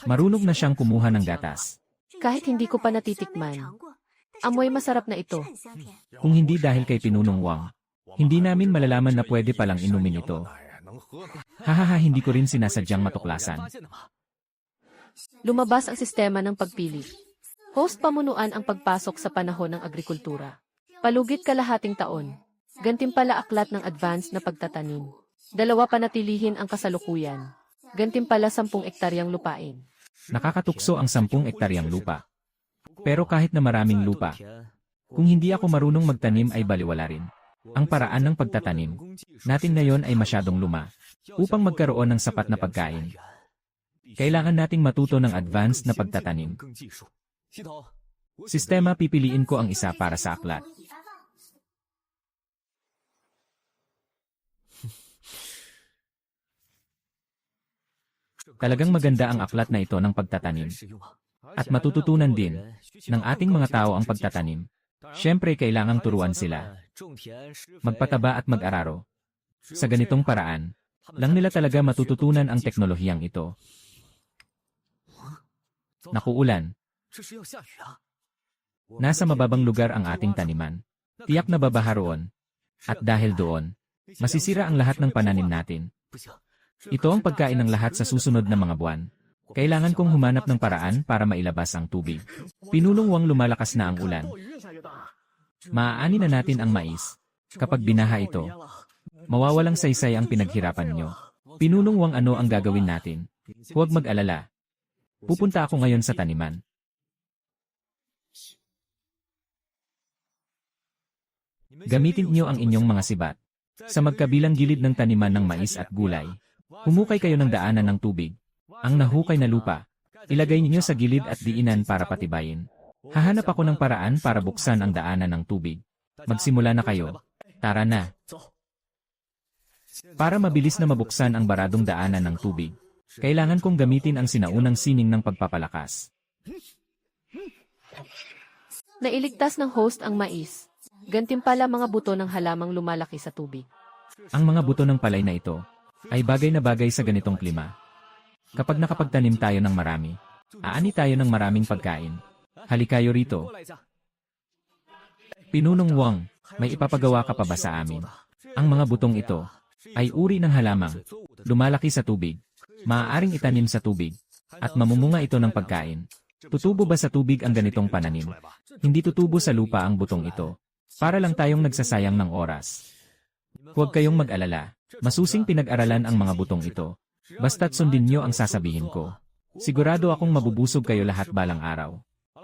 Marunong na siyang kumuha ng gatas. Kahit hindi ko pa natitikman. Amoy masarap na ito. Kung hindi dahil kay Pinunong Wang, hindi namin malalaman na pwede palang inumin ito. Hahaha, hindi ko rin sinasadyang matuklasan. Lumabas ang sistema ng pagpili. Host pamunuan ang pagpasok sa panahon ng agrikultura. Palugit kalahating taon. Gantimpala aklat ng advance na pagtatanim. 2 panatilihin ang kasalukuyan. Gantimpala 10 ektaryang lupain. Nakakatukso ang 10 ektaryang lupa. Pero kahit na maraming lupa, kung hindi ako marunong magtanim ay baliwala rin. Ang paraan ng pagtatanim natin ngayon ay masyadong luma. Upang magkaroon ng sapat na pagkain, kailangan nating matuto ng advanced na pagtatanim. Sistema, pipiliin ko ang isa para sa aklat. Talagang maganda ang aklat na ito ng pagtatanim. At matututunan din ng ating mga tao ang pagtatanim. Siyempre, kailangang turuan sila magpataba at mag-araro. Sa ganitong paraan, lang nila talaga matututunan ang teknolohiyang ito. Nakuulan. Nasa mababang lugar ang ating taniman. Tiyak na babaha roon. At dahil doon, masisira ang lahat ng pananim natin. Ito ang pagkain ng lahat sa susunod na mga buwan. Kailangan kong humanap ng paraan para mailabas ang tubig. Pinunong Wang, lumalakas na ang ulan. Maaani na natin ang mais. Kapag binaha ito, mawawalang saysay ang pinaghirapan nyo. Pinunong Wang, ano ang gagawin natin? Huwag mag-alala. Pupunta ako ngayon sa taniman. Gamitin niyo ang inyong mga sibat. Sa magkabilang gilid ng taniman ng mais at gulay, humukay kayo ng daanan ng tubig. Ang nahukay na lupa, ilagay niyo sa gilid at diinan para patibayin. Hahanap ako ng paraan para buksan ang daanan ng tubig. Magsimula na kayo. Tara na. Para mabilis na mabuksan ang baradong daanan ng tubig, kailangan kong gamitin ang sinaunang sining ng pagpapalakas. Nailigtas ng host ang mais. Gantimpala mga buto ng halamang lumalaki sa tubig. Ang mga buto ng palay na ito ay bagay na bagay sa ganitong klima. Kapag nakapagtanim tayo ng marami, aani tayo ng maraming pagkain. Halikayo rito. Pinunong Wang, may ipapagawa ka pa ba sa amin? Ang mga butong ito ay uri ng halamang lumalaki sa tubig, maaaring itanim sa tubig, at mamumunga ito ng pagkain. Tutubo ba sa tubig ang ganitong pananim? Hindi tutubo sa lupa ang butong ito. Para lang tayong nagsasayang ng oras. Huwag kayong mag-alala. Masusing pinag-aralan ang mga butong ito. Basta't sundin niyo ang sasabihin ko. Sigurado akong mabubusog kayo lahat balang araw.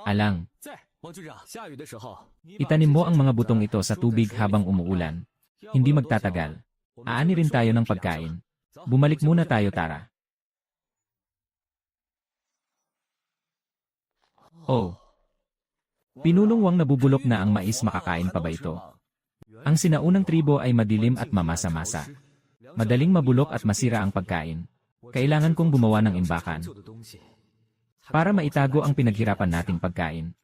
Alang. Itanim mo ang mga butong ito sa tubig habang umuulan. Hindi magtatagal. Aani rin tayo ng pagkain. Bumalik muna tayo, tara. Oh. Pinunong Wang, nabubulok na ang mais, makakain pa ba ito? Ang sinaunang tribo ay madilim at mamasa-masa. Madaling mabulok at masira ang pagkain. Kailangan kong gumawa ng imbakan para maitago ang pinaghirapan nating pagkain.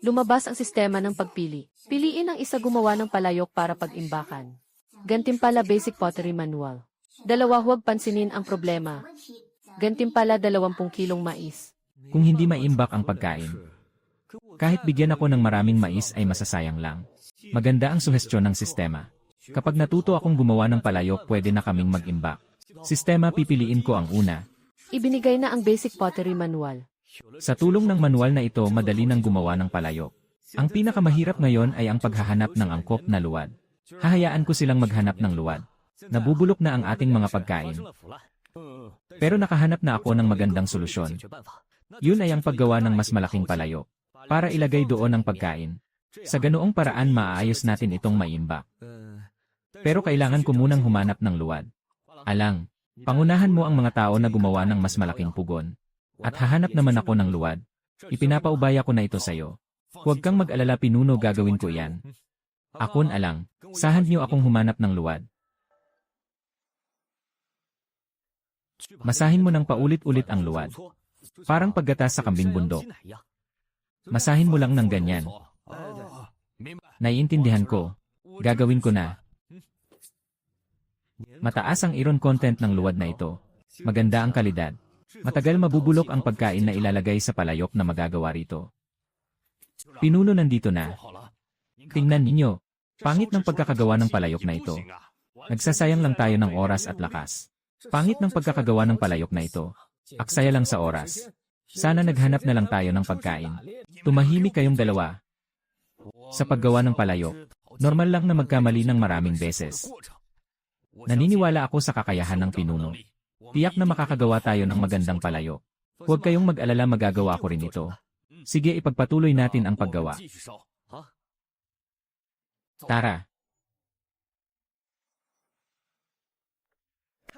Lumabas ang sistema ng pagpili. Piliin ang isa, gumawa ng palayok para pag-imbakan. Gantimpala basic pottery manual. 2, huwag pansinin ang problema. Gantimpala 20 kilong mais. Kung hindi maimbak ang pagkain, kahit bigyan ako ng maraming mais ay masasayang lang. Maganda ang suhestyon ng sistema. Kapag natuto akong gumawa ng palayok, pwede na kaming mag-imbak. Sistema, pipiliin ko ang una. Ibinigay na ang basic pottery manual. Sa tulong ng manual na ito, madali nang gumawa ng palayok. Ang pinakamahirap ngayon ay ang paghahanap ng angkop na luwad. Hahayaan ko silang maghanap ng luwad. Nabubulok na ang ating mga pagkain. Pero nakahanap na ako ng magandang solusyon. Yun ay ang paggawa ng mas malaking palayok para ilagay doon ang pagkain. Sa ganoong paraan, maaayos natin itong maimbak. Pero kailangan ko munang humanap ng luwad. Alang, pangunahan mo ang mga tao na gumawa ng mas malaking pugon. At hahanap naman ako ng luwad. Ipinapaubaya ko na ito sa'yo. Huwag kang mag-alala, Pinuno, gagawin ko iyan. Akon, Alang, sahan niyo akong humanap ng luwad. Masahin mo ng paulit-ulit ang luwad. Parang paggatas sa kambing bundok. Masahin mo lang ng ganyan. Naiintindihan ko. Gagawin ko na. Mataas ang iron content ng luwad na ito. Maganda ang kalidad. Matagal mabubulok ang pagkain na ilalagay sa palayok na magagawa rito. Pinuno nandito na. Tingnan ninyo. Pangit ng pagkakagawa ng palayok na ito. Nagsasayang lang tayo ng oras at lakas. Pangit ng pagkakagawa ng palayok na ito. Aksaya lang sa oras. Sana naghanap na lang tayo ng pagkain. Tumahimik kayong dalawa. Sa paggawa ng palayok, normal lang na magkamali ng maraming beses. Naniniwala ako sa kakayahan ng pinuno. Tiyak na makakagawa tayo ng magandang palayok. Huwag kayong mag-alala, magagawa ko rin ito. Sige, ipagpatuloy natin ang paggawa. Tara.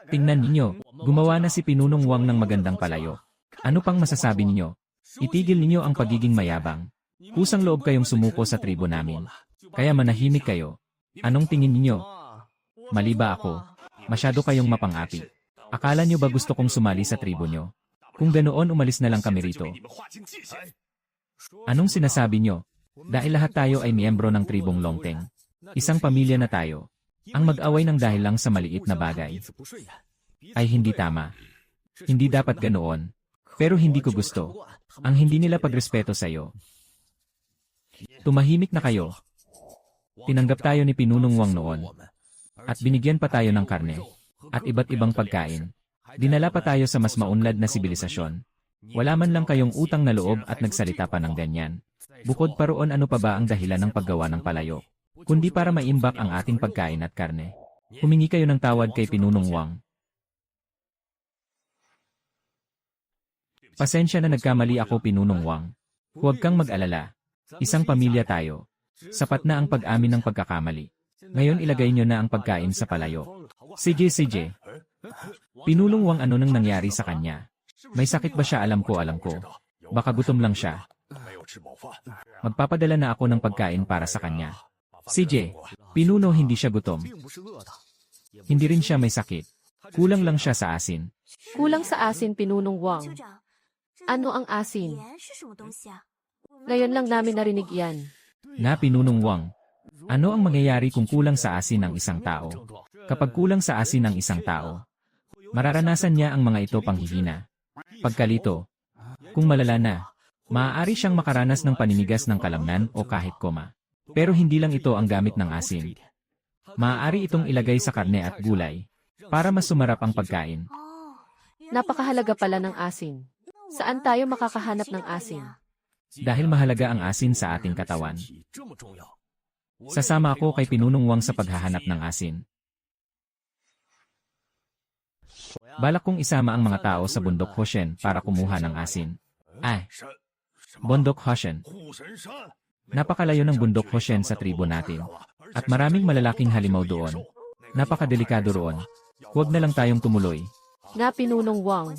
Tingnan ninyo, gumawa na si Pinunong Wang ng magandang palayok. Ano pang masasabi ninyo? Itigil ninyo ang pagiging mayabang. Kusang loob kayong sumuko sa tribo namin. Kaya manahimik kayo. Anong tingin ninyo? Mali ba ako? Masyado kayong mapang-api. Akala nyo ba gusto kong sumali sa tribo nyo? Kung ganoon, umalis na lang kami rito. Anong sinasabi nyo? Dahil lahat tayo ay miyembro ng tribong Longteng. Isang pamilya na tayo. Ang mag-away ng dahil lang sa maliit na bagay ay hindi tama. Hindi dapat ganoon. Pero hindi ko gusto. Ang hindi nila pagrespeto sa'yo. Tumahimik na kayo. Tinanggap tayo ni Pinunong Wang noon. At binigyan pa tayo ng karne. At iba't ibang pagkain. Dinala pa tayo sa mas maunlad na sibilisasyon. Wala man lang kayong utang na loob at nagsalita pa ng ganyan. Bukod pa roon, ano pa ba ang dahilan ng paggawa ng palayok? Kundi para maimbak ang ating pagkain at karne. Humingi kayo ng tawad kay Pinunong Wang. Pasensya na nagkamali ako, Pinunong Wang. Huwag kang mag-alala. Isang pamilya tayo. Sapat na ang pag-amin ng pagkakamali. Ngayon ilagay nyo na ang pagkain sa palayok. Sige. Pinunong Wang, ano nang nangyari sa kanya? May sakit ba siya? Alam ko. Baka gutom lang siya. Magpapadala na ako ng pagkain para sa kanya. CJ, Pinuno, hindi siya gutom. Hindi rin siya may sakit. Kulang lang siya sa asin. Kulang sa asin, Pinunong Wang. Ano ang asin? Ngayon lang namin narinig yan. Na, Pinunong Wang. Ano ang mangyayari kung kulang sa asin ng isang tao? Kapag kulang sa asin ng isang tao, mararanasan niya ang mga ito panghihina. Pagkalito. Kung malala na, maaari siyang makaranas ng paninigas ng kalamnan o kahit koma. Pero hindi lang ito ang gamit ng asin. Maaari itong ilagay sa karne at gulay para mas sumarap ang pagkain. Napakahalaga pala ng asin. Saan tayo makakahanap ng asin? Dahil mahalaga ang asin sa ating katawan. Sasama ako kay Pinunong Wang sa paghahanap ng asin. Balak kong isama ang mga tao sa bundok Hoshen para kumuha ng asin. Bundok Hoshen. Napakalayo ng bundok Hoshen sa tribo natin. At maraming malalaking halimaw doon. Napakadelikado roon. Huwag na lang tayong tumuloy. Na, Pinunong Wang.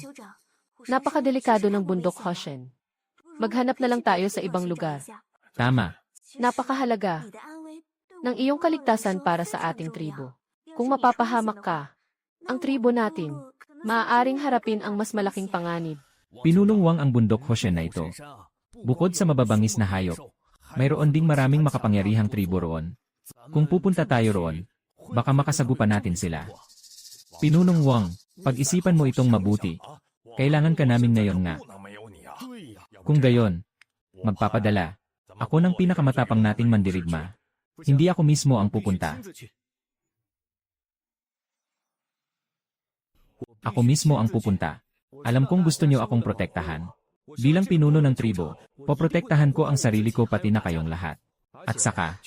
Napakadelikado ng bundok Hoshen. Maghanap na lang tayo sa ibang lugar. Tama. Napakahalaga ng iyong kaligtasan para sa ating tribo. Kung mapapahamak ka, ang tribo natin, maaaring harapin ang mas malaking panganib. Pinunong Wang, ang bundok Hoshen na ito. Bukod sa mababangis na hayop, mayroon ding maraming makapangyarihang tribo roon. Kung pupunta tayo roon, baka makasagupa natin sila. Pinunong Wang, pag-isipan mo itong mabuti. Kailangan ka namin ngayon nga. Kung gayon, magpapadala. Ako ng pinakamatapang nating mandirigma. Hindi ako mismo ang pupunta. Ako mismo ang pupunta. Alam kong gusto niyo akong protektahan. Bilang pinuno ng tribo, poprotektahan ko ang sarili ko pati na kayong lahat. At saka,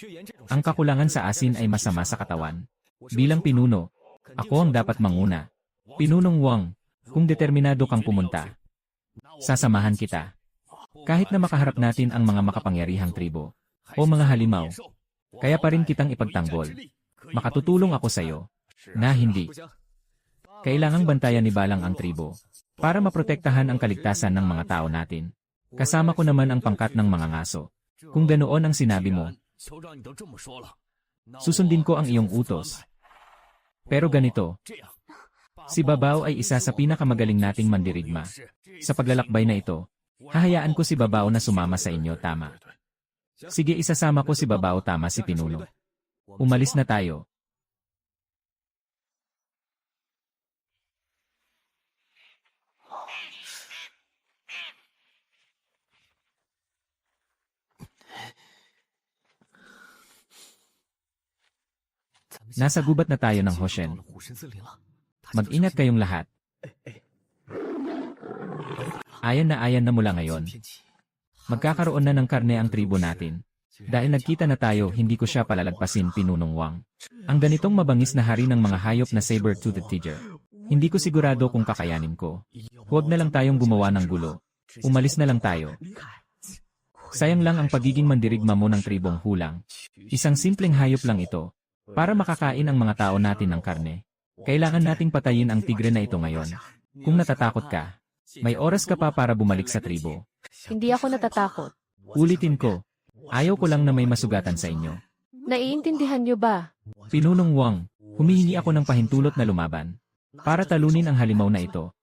ang kakulangan sa asin ay masama sa katawan. Bilang pinuno, ako ang dapat manguna. Pinunong Wang, kung determinado kang pumunta, sasamahan kita. Kahit na makaharap natin ang mga makapangyarihang tribo o mga halimaw, kaya pa rin kitang ipagtanggol. Makatutulong ako sa iyo na hindi. Kailangang bantayan ni Balang ang tribo para maprotektahan ang kaligtasan ng mga tao natin. Kasama ko naman ang pangkat ng mga ngaso. Kung ganoon ang sinabi mo, susundin ko ang iyong utos. Pero ganito, Si Babao ay isa sa pinakamagaling nating mandirigma. Sa paglalakbay na ito, hahayaan ko si Babao na sumama sa inyo, tama. Sige, isasama ko si Babao, tama si Pinuno. Umalis na tayo. Nasa gubat na tayo ng Hoshen. Mag-ingat kayong lahat. Ayan na mula ngayon. Magkakaroon na ng karne ang tribo natin. Dahil nagkita na tayo, hindi ko siya palalagpasin, Pinunong Wang. Ang ganitong mabangis na hari ng mga hayop na saber-toothed tiger. Hindi ko sigurado kung kakayanin ko. Huwag na lang tayong gumawa ng gulo. Umalis na lang tayo. Sayang lang ang pagiging mandirigma mo ng tribong hulang. Isang simpleng hayop lang ito. Para makakain ang mga tao natin ng karne. Kailangan nating patayin ang tigre na ito ngayon. Kung natatakot ka, may oras ka pa para bumalik sa tribo. Hindi ako natatakot. Ulitin ko, ayaw ko lang na may masugatan sa inyo. Naiintindihan niyo ba? Pinunong Wang, humihingi ako ng pahintulot na lumaban. Para talunin ang halimaw na ito.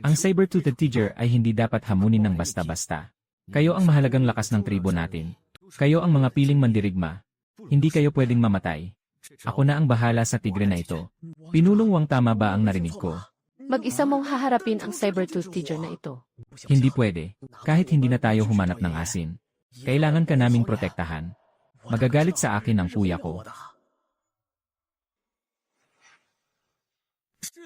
Ang saber-toothed tiger ay hindi dapat hamunin ng basta-basta. Kayo ang mahalagang lakas ng tribo natin. Kayo ang mga piling mandirigma. Hindi kayo pwedeng mamatay. Ako na ang bahala sa tigre na ito. Pinulong Wang, tama ba ang narinig ko? Mag-isa mong haharapin ang saber-toothed tiger na ito. Hindi pwede. Kahit hindi na tayo humanap ng asin. Kailangan ka naming protektahan. Magagalit sa akin ang kuya ko.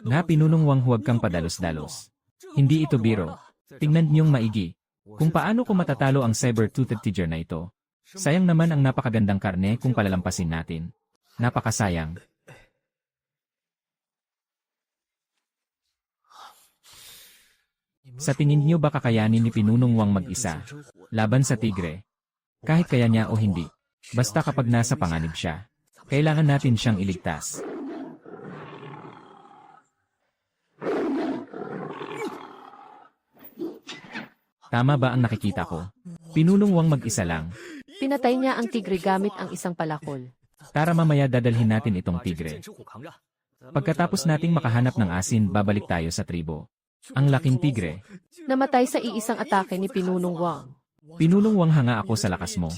Na Pinunong Wang, huwag kang padalos-dalos. Hindi ito biro. Tingnan niyong maigi. Kung paano ko matatalo ang saber-toothed tiger na ito. Sayang naman ang napakagandang karne kung palalampasin natin. Napakasayang. Sa tingin niyo ba kakayanin ni Pinunong Wang mag-isa laban sa tigre? Kahit kaya niya o hindi. Basta kapag nasa panganib siya, kailangan natin siyang iligtas. Tama ba ang nakikita ko? Pinunong Wang mag-isa lang. Pinatay niya ang tigre gamit ang isang palakol. Tara, mamaya dadalhin natin itong tigre. Pagkatapos nating makahanap ng asin, babalik tayo sa tribo. Ang laking tigre. Namatay sa iisang atake ni Pinunong Wang. Pinunong Wang, hanga ako sa lakas mo.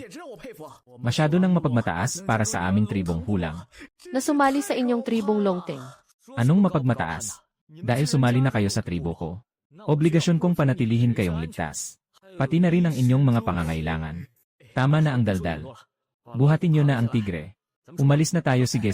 Masyado nang mapagmataas para sa aming tribong hulang. Nasumali sa inyong tribong Longteng. Anong mapagmataas? Dahil sumali na kayo sa tribo ko. Obligasyon kong panatilihin kayong ligtas. Pati na rin ang inyong mga pangangailangan. Tama na ang daldal. Buhatin niyo na ang tigre. Umalis na tayo, sige.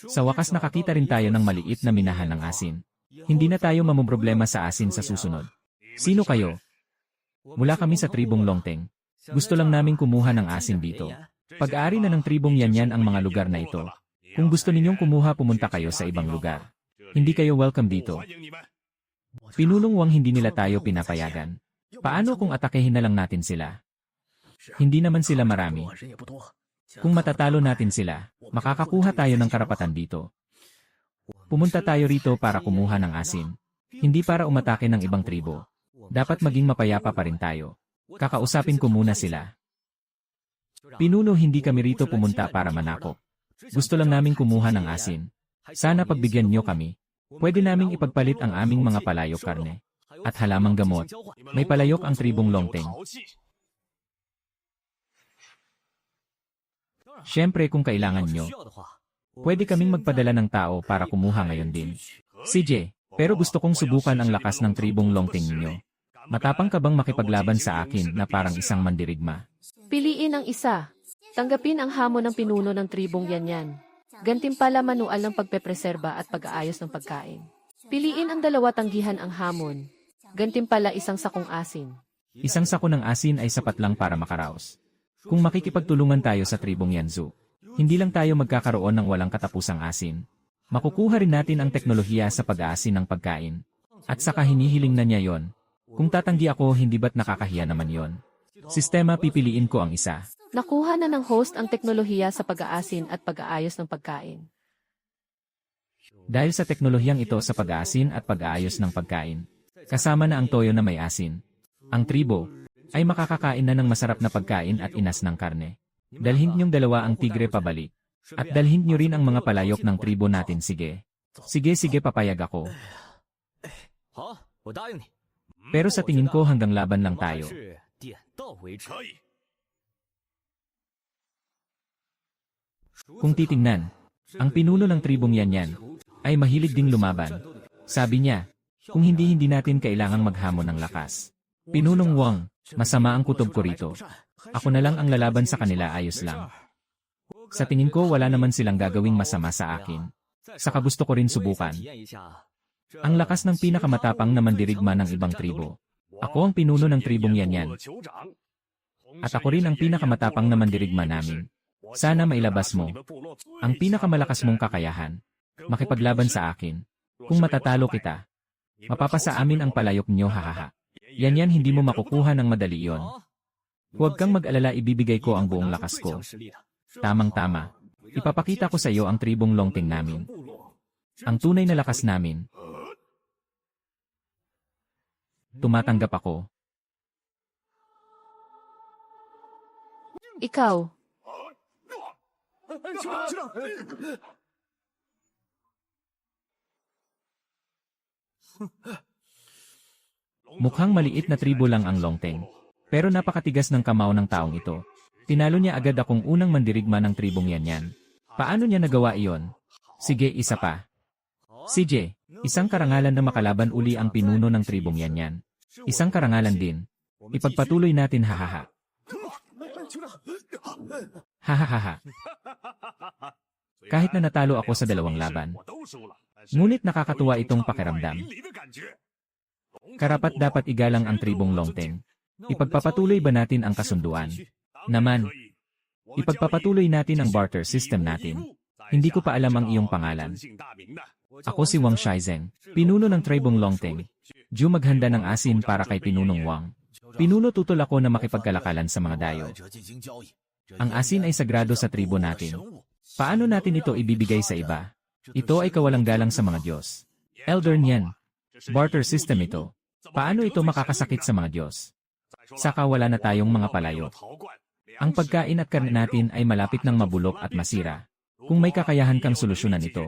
Sa wakas nakakita rin tayo ng maliit na minahan ng asin. Hindi na tayo mamumroblema sa asin sa susunod. Sino kayo? Mula kami sa tribong Longteng. Gusto lang naming kumuha ng asin dito. Pag-aari na ng tribong Yanyan ang mga lugar na ito. Kung gusto ninyong kumuha, pumunta kayo sa ibang lugar. Hindi kayo welcome dito. Pinunong Wang, hindi nila tayo pinapayagan. Paano kung atakehin na lang natin sila? Hindi naman sila marami. Kung matatalo natin sila, makakakuha tayo ng karapatan dito. Pumunta tayo rito para kumuha ng asin. Hindi para umatake ng ibang tribo. Dapat maging mapayapa pa rin tayo. Kakausapin ko muna sila. Pinuno, hindi kami rito pumunta para manakop. Gusto lang naming kumuha ng asin. Sana pagbigyan niyo kami. Pwede naming ipagpalit ang aming mga palayok karne. At halamang gamot. May palayok ang tribong Longteng. Siyempre kung kailangan nyo, pwede kaming magpadala ng tao para kumuha ngayon din. CJ, pero gusto kong subukan ang lakas ng tribong Longteng ninyo. Matapang ka bang makipaglaban sa akin na parang isang mandirigma? Piliin ang isa. Tanggapin ang hamon ng pinuno ng tribong Yanyan. Gantimpala manual ng pagpepreserba at pag-aayos ng pagkain. Piliin ang dalawa, tanggihan ang hamon. Gantimpala isang sakong asin. Isang sako ng asin ay sapat lang para makaraos. Kung makikipagtulungan tayo sa tribong Yanzu, hindi lang tayo magkakaroon ng walang katapusang asin. Makukuha rin natin ang teknolohiya sa pag-aasin ng pagkain. At saka hinihiling na niya yon. Kung tatanggi ako, hindi ba't nakakahiya naman yon? Sistema, pipiliin ko ang isa. Nakuha na ng host ang teknolohiya sa pag-aasin at pag-aayos ng pagkain. Dahil sa teknolohiyang ito sa pag-aasin at pag-aayos ng pagkain, kasama na ang toyo na may asin. Ang tribo ay makakakain na ng masarap na pagkain at inas ng karne. Dalhin niyong dalawa ang tigre pabalik. At dalhin niyo rin ang mga palayok ng tribo natin, sige. Sige, papayag ako. Pero sa tingin ko hanggang laban lang tayo. Kung titingnan, ang pinuno ng tribong yan ay mahilig ding lumaban. Sabi niya, kung hindi natin kailangang maghamon ng lakas. Pinunong Wang, masama ang kutob ko rito. Ako na lang ang lalaban sa kanila, ayos lang. Sa tingin ko wala naman silang gagawing masama sa akin. Saka gusto ko rin subukan. Ang lakas ng pinakamatapang na mandirigma ng ibang tribo. Ako ang pinuno ng tribong yan. At ako rin ang pinakamatapang na mandirigma namin. Sana mailabas mo ang pinakamalakas mong kakayahan. Makipaglaban sa akin. Kung matatalo kita, mapapasa amin ang palayok niyo, hahaha. Yan hindi mo makukuha ng madali yon. Huwag kang mag-alala, ibibigay ko ang buong lakas ko. Tamang-tama. Ipapakita ko sa iyo ang tribong Longting namin. Ang tunay na lakas namin. Tumatanggap ako. Ikaw, Mukhang maliit na tribo lang ang Longteng. Pero napakatigas ng kamao ng taong ito. Tinalo niya agad akong unang mandirigma ng tribong yan. Paano niya nagawa iyon? Sige, isa pa. CJ, isang karangalan na makalaban uli ang pinuno ng tribong yan. Isang karangalan din. Ipagpatuloy natin, hahaha. Hahaha. Kahit na natalo ako sa dalawang laban. Ngunit nakakatuwa itong pakiramdam. Karapat dapat igalang ang tribong Longteng. Ipagpapatuloy ba natin ang kasunduan? Naman, ipagpapatuloy natin ang barter system natin. Hindi ko pa alam ang iyong pangalan. Ako si Wang Shaizeng, pinuno ng tribong Longteng. Ju, maghanda ng asin para kay Pinunong Wang. Pinuno, tutol ako na makipagkalakalan sa mga dayo. Ang asin ay sagrado sa tribo natin. Paano natin ito ibibigay sa iba? Ito ay kawalang galang sa mga Diyos. Elder niyan. Barter system ito. Paano ito makakasakit sa mga Diyos? Saka wala na tayong mga palayok. Ang pagkain at karne natin ay malapit ng mabulok at masira. Kung may kakayahan kang solusyonan ito,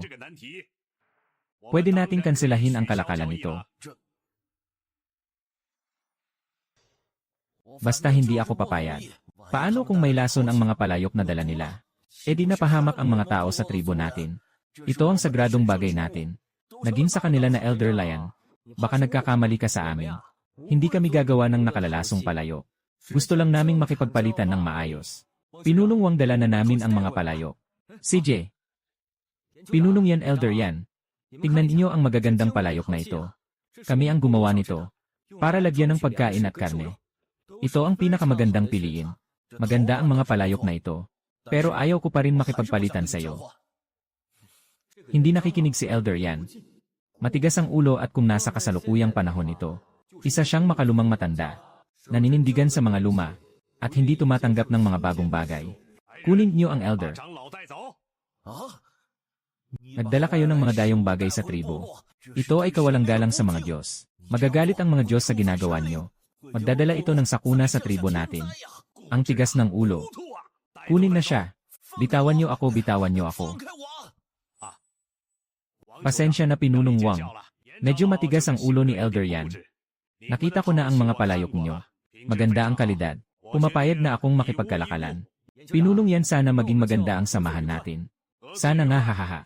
pwede nating kanselahin ang kalakalan nito. Basta hindi ako papayag. Paano kung may lason ang mga palayok na dala nila? E di napahamak ang mga tao sa tribo natin. Ito ang sagradong bagay natin. Naging sa kanila na Elder Lion. Baka nagkakamali ka sa amin. Hindi kami gagawa ng nakalalasong palayok. Gusto lang naming makipagpalitan ng maayos. Pinunong Wang, dala na namin ang mga palayok. CJ. Pinunong yan, Elder yan. Tingnan niyo ang magagandang palayok na ito. Kami ang gumawa nito. Para lagyan ng pagkain at karne. Ito ang pinakamagandang piliin. Maganda ang mga palayok na ito. Pero ayaw ko pa rin makipagpalitan sa iyo. Hindi nakikinig si Elder yan. Matigas ang ulo at kung nasa kasalukuyang panahon ito. Isa siyang makalumang matanda. Naninindigan sa mga luma. At hindi tumatanggap ng mga bagong bagay. Kunin niyo ang Elder. Nagdala kayo ng mga dayong bagay sa tribo. Ito ay kawalang galang sa mga Diyos. Magagalit ang mga Diyos sa ginagawa niyo. Magdadala ito ng sakuna sa tribo natin. Ang tigas ng ulo. Kunin na siya. Bitawan niyo ako, bitawan niyo ako. Pasensya na, Pinunong Wang. Medyo matigas ang ulo ni Elder yan. Nakita ko na ang mga palayok niyo. Maganda ang kalidad. Pumapayag na akong makipagkalakalan. Pinunong yan, sana maging maganda ang samahan natin. Sana nga, hahaha.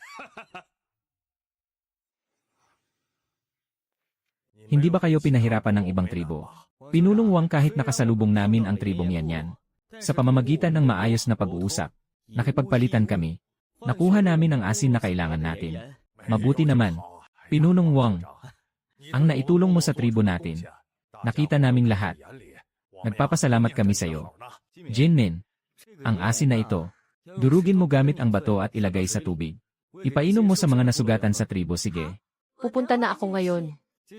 Hindi ba kayo pinahirapan ng ibang tribo? Pinunong Wang, kahit nakasalubong namin ang tribong yan. Sa pamamagitan ng maayos na pag-uusap, nakipagpalitan kami. Nakuha namin ang asin na kailangan natin. Mabuti naman. Pinunong Wang, ang naitulong mo sa tribo natin. Nakita naming lahat. Nagpapasalamat kami sa iyo. Jinmin, ang asin na ito, durugin mo gamit ang bato at ilagay sa tubig. Ipainom mo sa mga nasugatan sa tribo, sige. pupunta na ako ngayon.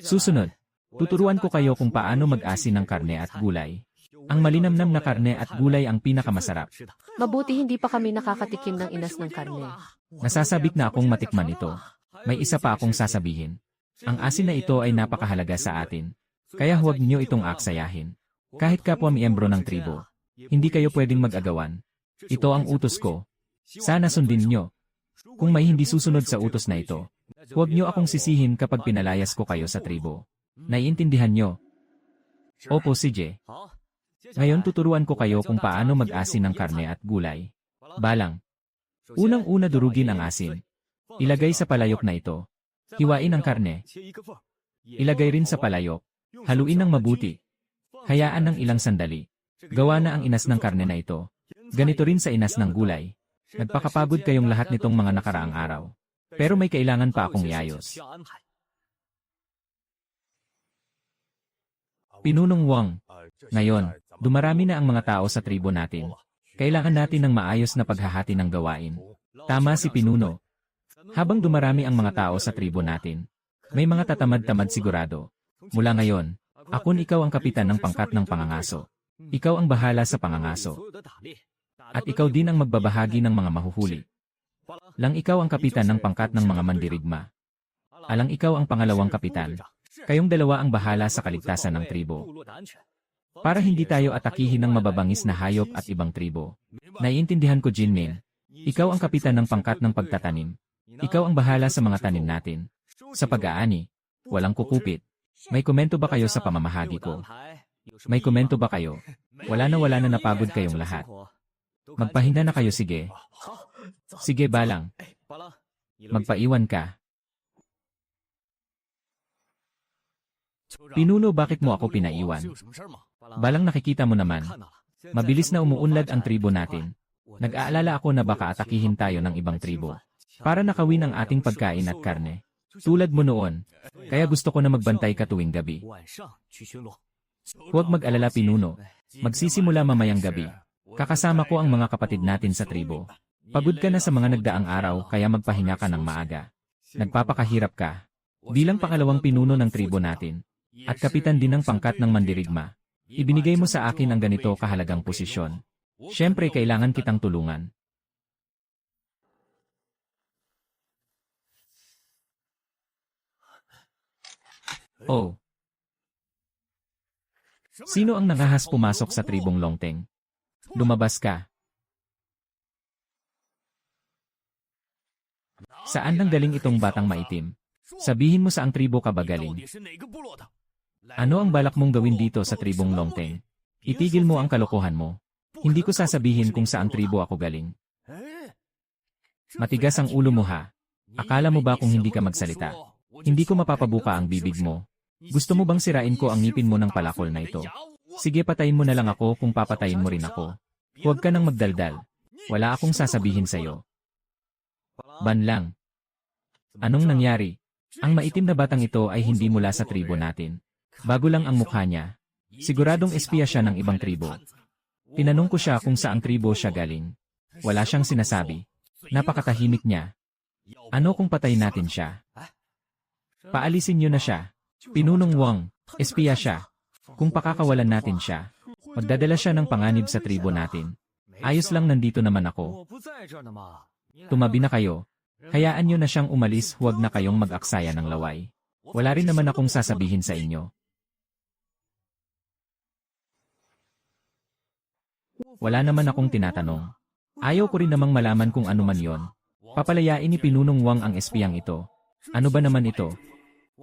Susunod, tuturuan ko kayo kung paano mag-asin ng karne at gulay. Ang malinamnam na karne at gulay ang pinakamasarap. Mabuti hindi pa kami nakakatikim ng inas ng karne. Nasasabik na akong matikman ito. May isa pa akong sasabihin. Ang asin na ito ay napakahalaga sa atin. Kaya huwag niyo itong aksayahin. Kahit kapwa miyembro ng tribo, hindi kayo pwedeng mag-agawan. Ito ang utos ko. Sana sundin nyo. Kung may hindi susunod sa utos na ito, huwag nyo akong sisihin kapag pinalayas ko kayo sa tribo. Naiintindihan nyo? Opo, sige. Ngayon tuturuan ko kayo kung paano mag-asin ng karne at gulay. Balang. Unang-una durugin ang asin. Ilagay sa palayok na ito. Hiwain ang karne. Ilagay rin sa palayok. Haluin ng mabuti. Hayaan ng ilang sandali. Gawa na ang inas ng karne na ito. Ganito rin sa inas ng gulay. Nagpakapagod kayong lahat nitong mga nakaraang araw. Pero may kailangan pa akong iayos. Pinunong Wang. Ngayon, dumarami na ang mga tao sa tribo natin. Kailangan natin ng maayos na paghahati ng gawain. Tama si Pinuno. Habang dumarami ang mga tao sa tribo natin, may mga tatamad-tamad sigurado. Mula ngayon, akon ikaw ang kapitan ng pangkat ng pangangaso. Ikaw ang bahala sa pangangaso. At ikaw din ang magbabahagi ng mga mahuhuli. Lang ikaw ang kapitan ng pangkat ng mga mandirigma. Alang ikaw ang pangalawang kapitan. Kayong dalawa ang bahala sa kaligtasan ng tribo. Para hindi tayo atakihin ng mababangis na hayop at ibang tribo. Naiintindihan ko, Jinmin. Ikaw ang kapitan ng pangkat ng pagtatanim. Ikaw ang bahala sa mga tanim natin. Sa pag-aani, walang kukupit. May komento ba kayo sa pamamahagi ko? May komento ba kayo? Wala na napagod kayong lahat. Magpahinga na kayo, sige. Sige, Balang. Magpaiwan ka. Pinuno, bakit mo ako pinaiwan? Balang, nakikita mo naman. Mabilis na umuunlad ang tribo natin. Nag-aalala ako na baka atakihin tayo ng ibang tribo. Para nakawin ang ating pagkain at karne. Tulad mo noon. Kaya gusto ko na magbantay ka tuwing gabi. Huwag mag-alala, Pinuno. Magsisimula mamayang gabi. Kakasama ko ang mga kapatid natin sa tribo. Pagod ka na sa mga nagdaang araw kaya magpahinga ka ng maaga. Nagpapakahirap ka. Bilang pangalawang pinuno ng tribo natin. At kapitan din ng pangkat ng mandirigma. Ibinigay mo sa akin ang ganito kahalagang posisyon. Siyempre, kailangan kitang tulungan. Oh. Sino ang nangahas pumasok sa tribong Longteng? Lumabas ka. Saan nang galing itong batang maitim? Sabihin mo, sa ang tribo ka ba galing? Ano ang balak mong gawin dito sa tribong Longteng? Itigil mo ang kalokohan mo. Hindi ko sasabihin kung saan tribo ako galing. Matigas ang ulo mo, ha? Akala mo ba kung hindi ka magsalita? Hindi ko mapapabuka ang bibig mo. Gusto mo bang sirain ko ang ngipin mo ng palakol na ito? Sige, patayin mo na lang ako kung papatayin mo rin ako. Huwag ka nang magdaldal. Wala akong sasabihin sa'yo. Banlang. Anong nangyari? Ang maitim na batang ito ay hindi mula sa tribo natin. Bago lang ang mukha niya. Siguradong espiya siya ng ibang tribo. Tinanong ko siya kung saang tribo siya galing. Wala siyang sinasabi. Napakatahimik niya. Ano kung patayin natin siya? Paalisin niyo na siya. Pinunong Wang, espiya siya. Kung pakakawalan natin siya, magdadala siya ng panganib sa tribo natin. Ayos lang, nandito naman ako. Tumabi na kayo. Hayaan niyo na siyang umalis, huwag na kayong mag-aksaya ng laway. Wala rin naman akong sasabihin sa inyo. Wala naman akong tinatanong. Ayaw ko rin namang malaman kung ano man yon. Papalayain ni Pinunong Wang ang espiyang ito. Ano ba naman ito?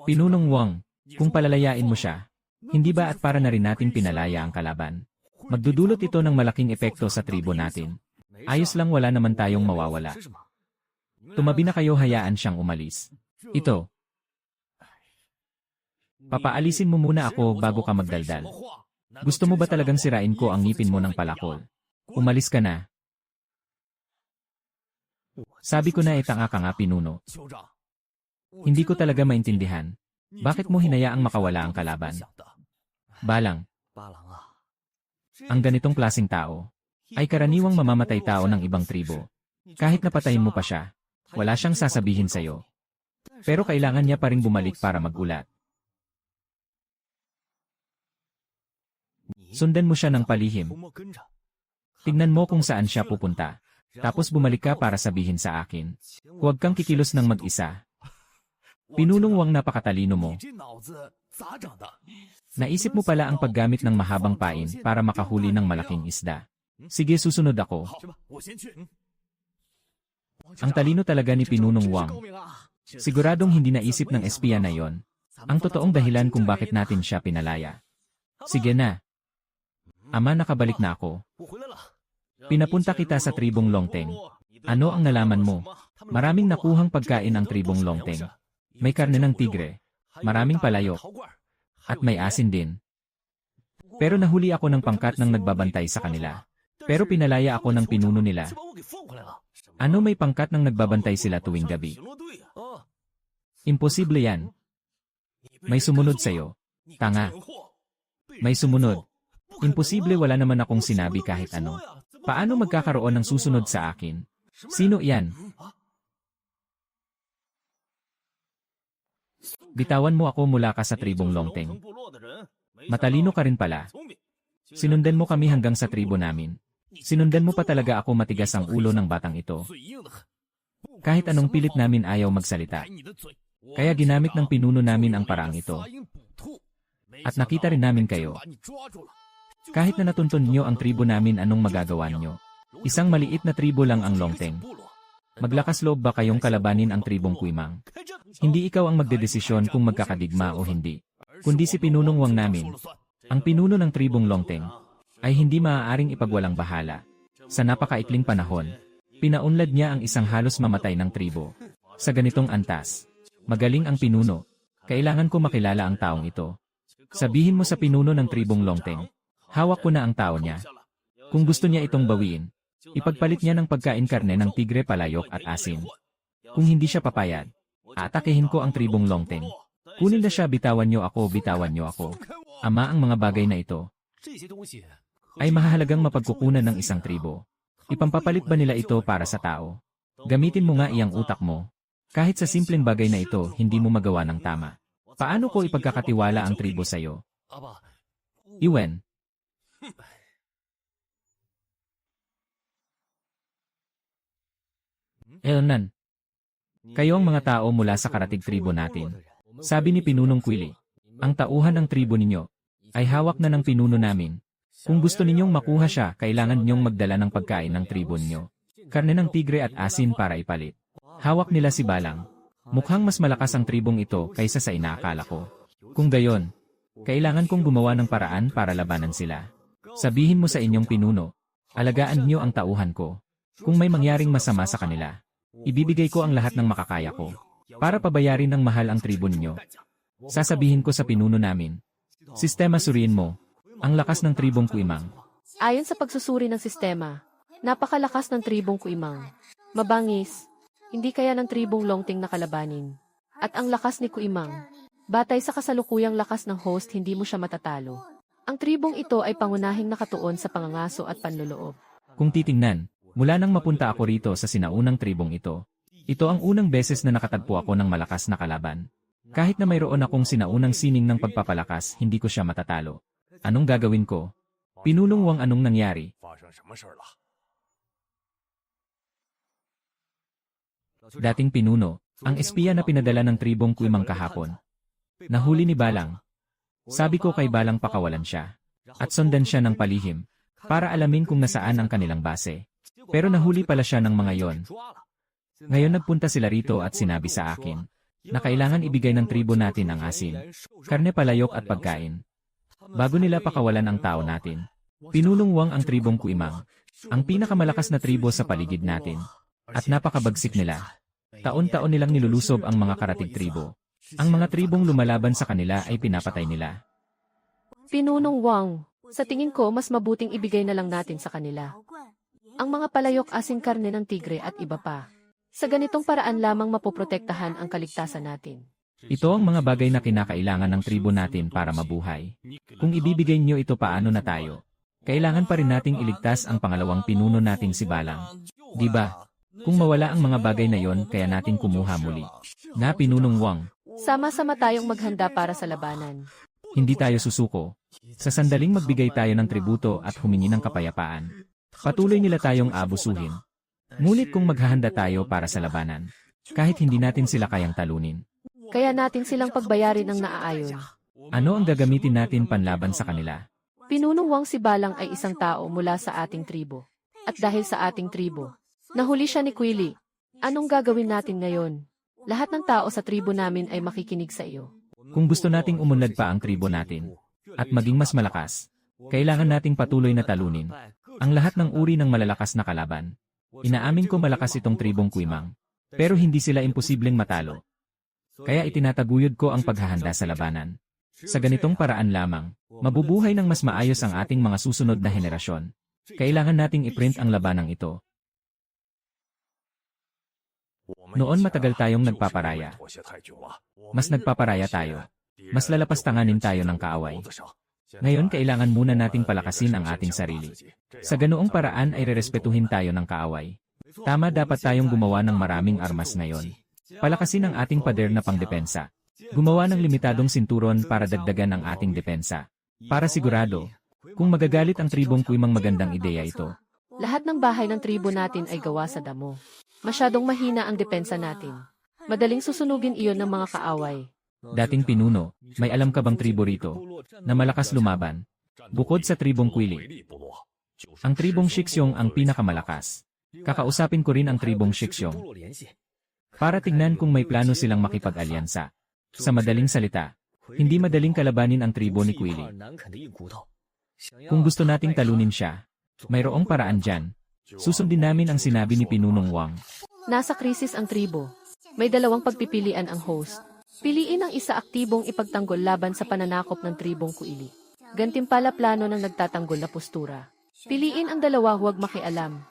Pinunong Wang, kung palalayain mo siya, hindi ba at para na rin nating pinalaya ang kalaban? Magdudulot ito ng malaking epekto sa tribo natin. Ayos lang, wala naman tayong mawawala. Tumabi na kayo, hayaan siyang umalis. Ito. Papaalisin mo muna ako bago ka magdaldal. Gusto mo ba talagang sirain ko ang ngipin mo ng palakol? Umalis ka na. Sabi ko na, tanga ka nga, Pinuno. Hindi ko talaga maintindihan. Bakit mo hinayaang makawala ang kalaban? Balang. Ang ganitong klaseng tao ay karaniwang mamamatay tao ng ibang tribo. Kahit napatayin mo pa siya, wala siyang sasabihin sa'yo. Pero kailangan niya pa ring bumalik para magulat. Sundan mo siya ng palihim. Tignan mo kung saan siya pupunta. Tapos bumalik ka para sabihin sa akin. Huwag kang kikilos ng mag-isa. Pinunong Wang, napakatalino mo. Naisip mo pala ang paggamit ng mahabang pain para makahuli ng malaking isda. Sige, susunod ako. Ang talino talaga ni Pinunong Wang. Siguradong hindi naisip ng espiya na yon ang totoong dahilan kung bakit natin siya pinalaya. Sige na. Ama, nakabalik na ako. Pinapunta kita sa tribong Longteng. Ano ang nalaman mo? Maraming nakuhang pagkain ang tribong Longteng. May karne ng tigre, maraming palayok, at may asin din. Pero nahuli ako ng pangkat ng nagbabantay sa kanila. Pero pinalaya ako ng pinuno nila. Ano, may pangkat ng nagbabantay sila tuwing gabi? Imposible yan. May sumunod sa'yo. Tanga. May sumunod. Imposible, wala naman akong sinabi kahit ano. Paano magkakaroon ng susunod sa akin? Sino yan? Bitawan mo ako, mula ka sa tribong Longteng. Matalino ka rin pala. Sinundan mo kami hanggang sa tribo namin. Sinundan mo pa talaga ako, matigas ang ulo ng batang ito. Kahit anong pilit namin, ayaw magsalita. Kaya ginamit ng pinuno namin ang paraang ito. At nakita rin namin kayo. Kahit na natuntun nyo ang tribo namin, anong magagawa nyo? Isang maliit na tribo lang ang Longteng. Maglakas loob ba kayong kalabanin ang tribong Kuimang? Hindi ikaw ang magdedesisyon kung magkakadigma o hindi, kundi si Pinunong Wang namin. Ang pinuno ng tribong Longteng ay hindi maaaring ipagwalang bahala. Sa napakaikling panahon, pinaunlad niya ang isang halos mamatay ng tribo. Sa ganitong antas, magaling ang pinuno. Kailangan ko makilala ang taong ito. Sabihin mo sa pinuno ng tribong Longteng, hawak ko na ang tao niya. Kung gusto niya itong bawiin, ipagpalit niya ng pagkain, karne ng tigre, palayok at asin. Kung hindi siya papayag, aatakehin ko ang tribong Longteng. Kunin na siya, bitawan niyo ako, bitawan niyo ako. Ama, ang mga bagay na ito ay mahahalagang mapagkukunan ng isang tribo. Ipampapalit ba nila ito para sa tao? Gamitin mo nga iyang utak mo. Kahit sa simpleng bagay na ito, hindi mo magawa ng tama. Paano ko ipagkakatiwala ang tribo sa'yo? Iwen. Elnan. Kayo ang mga tao mula sa karatig tribo natin. Sabi ni Pinunong Quili, ang tauhan ng tribo ninyo ay hawak na ng pinuno namin. Kung gusto ninyong makuha siya, kailangan ninyong magdala ng pagkain ng tribo ninyo. Karne ng tigre at asin para ipalit. Hawak nila si Balang. Mukhang mas malakas ang tribong ito kaysa sa inaakala ko. Kung gayon, kailangan kong gumawa ng paraan para labanan sila. Sabihin mo sa inyong pinuno, alagaan niyo ang tauhan ko. Kung may mangyaring masama sa kanila, ibibigay ko ang lahat ng makakaya ko para pabayarin ng mahal ang tribo ninyo. Sasabihin ko sa pinuno namin, sistema, suriin mo ang lakas ng tribong Kuimang. Ayon sa pagsusuri ng sistema, napakalakas ng tribong Kuimang. Mabangis, hindi kaya ng tribong Longteng na kalabanin. At ang lakas ni Kuimang, batay sa kasalukuyang lakas ng host, hindi mo siya matatalo. Ang tribong ito ay pangunahing nakatuon sa pangangaso at panloloob. Kung titingnan, mula nang mapunta ako rito sa sinaunang tribong ito, ito ang unang beses na nakatagpo ako ng malakas na kalaban. Kahit na mayroon akong sinaunang sining ng pagpapalakas, hindi ko siya matatalo. Anong gagawin ko? Pinunong Wang, anong nangyari? Dating pinuno, ang espiya na pinadala ng tribong Kuimang kahapon. Nahuli ni Balang. Sabi ko kay Balang pakawalan siya at sundan siya ng palihim para alamin kung nasaan ang kanilang base. Pero nahuli pala siya ng mga yon. Ngayon nagpunta sila rito at sinabi sa akin na kailangan ibigay ng tribo natin ang asin, karne, palayok at pagkain bago nila pakawalan ang tao natin. Pinunong Wang, ang tribong Kuimang, ang pinakamalakas na tribo sa paligid natin, at napakabagsik nila. Taon-taon nilang nilulusob ang mga karatig tribo. Ang mga tribong lumalaban sa kanila ay pinapatay nila. Pinunong Wang, sa tingin ko mas mabuting ibigay na lang natin sa kanila ang mga palayok, asin, karne ng tigre at iba pa. Sa ganitong paraan lamang mapoprotektahan ang kaligtasan natin. Ito ang mga bagay na kinakailangan ng tribo natin para mabuhay. Kung ibibigay niyo ito, paano na tayo? Kailangan pa rin nating iligtas ang pangalawang pinuno nating si Balang. Di ba? Kung mawala ang mga bagay na yon, kaya natin kumuha muli. Na Pinunong Wang, Sama-sama tayong maghanda para sa labanan. hindi tayo susuko. Sa sandaling magbigay tayo ng tributo at humingi ng kapayapaan, patuloy nila tayong abusuhin. Ngunit kung maghahanda tayo para sa labanan, kahit hindi natin sila kayang talunin, Kaya natin silang pagbayarin ng naaayon. ano ang gagamitin natin panlaban sa kanila? Pinunong Wang si Balang ay isang tao mula sa ating tribo. At dahil sa ating tribo, nahuli siya ni Quili. Anong gagawin natin ngayon? Lahat ng tao sa tribo namin ay makikinig sa iyo. Kung gusto nating umunlad pa ang tribo natin at maging mas malakas, kailangan nating patuloy na talunin ang lahat ng uri ng malalakas na kalaban. Inaamin ko malakas itong tribong Kuimang, pero hindi sila imposibleng matalo. Kaya itinataguyod ko ang paghahanda sa labanan. Sa ganitong paraan lamang, mabubuhay ng mas maayos ang ating mga susunod na henerasyon. Kailangan nating iprint ang labanang ito. Noon matagal tayong nagpaparaya. Mas nagpaparaya tayo. Mas lalapastanganin tayo ng kaaway. Ngayon kailangan muna nating palakasin ang ating sarili. Sa ganoong paraan ay rerespetuhin tayo ng kaaway. Tama, dapat tayong gumawa ng maraming armas ngayon. Palakasin ang ating pader na pangdepensa. Gumawa ng limitadong sinturon para dagdagan ang ating depensa. Para sigurado, kung magagalit ang tribong Kuimang, magandang ideya ito. Lahat ng bahay ng tribo natin ay gawa sa damo. Masyadong mahina ang depensa natin. Madaling susunugin iyon ng mga kaaway. Dating pinuno, may alam ka bang tribo rito na malakas lumaban? Bukod sa tribong Quili, ang tribong Shixiong ang pinakamalakas. Kakausapin ko rin ang tribong Shixiong para tignan kung may plano silang makipag-alyansa. Sa madaling salita, hindi madaling kalabanin ang tribo ni Quili. Kung gusto nating talunin siya, mayroong paraan dyan. Susundin namin ang sinabi ni Pinunong Wang. Nasa krisis ang tribo. May dalawang pagpipilian ang host. Piliin ang isa aktibong ipagtanggol laban sa pananakop ng tribong Quili. Gantimpala plano ng nagtatanggol na postura. Piliin ang dalawa, huwag makialam.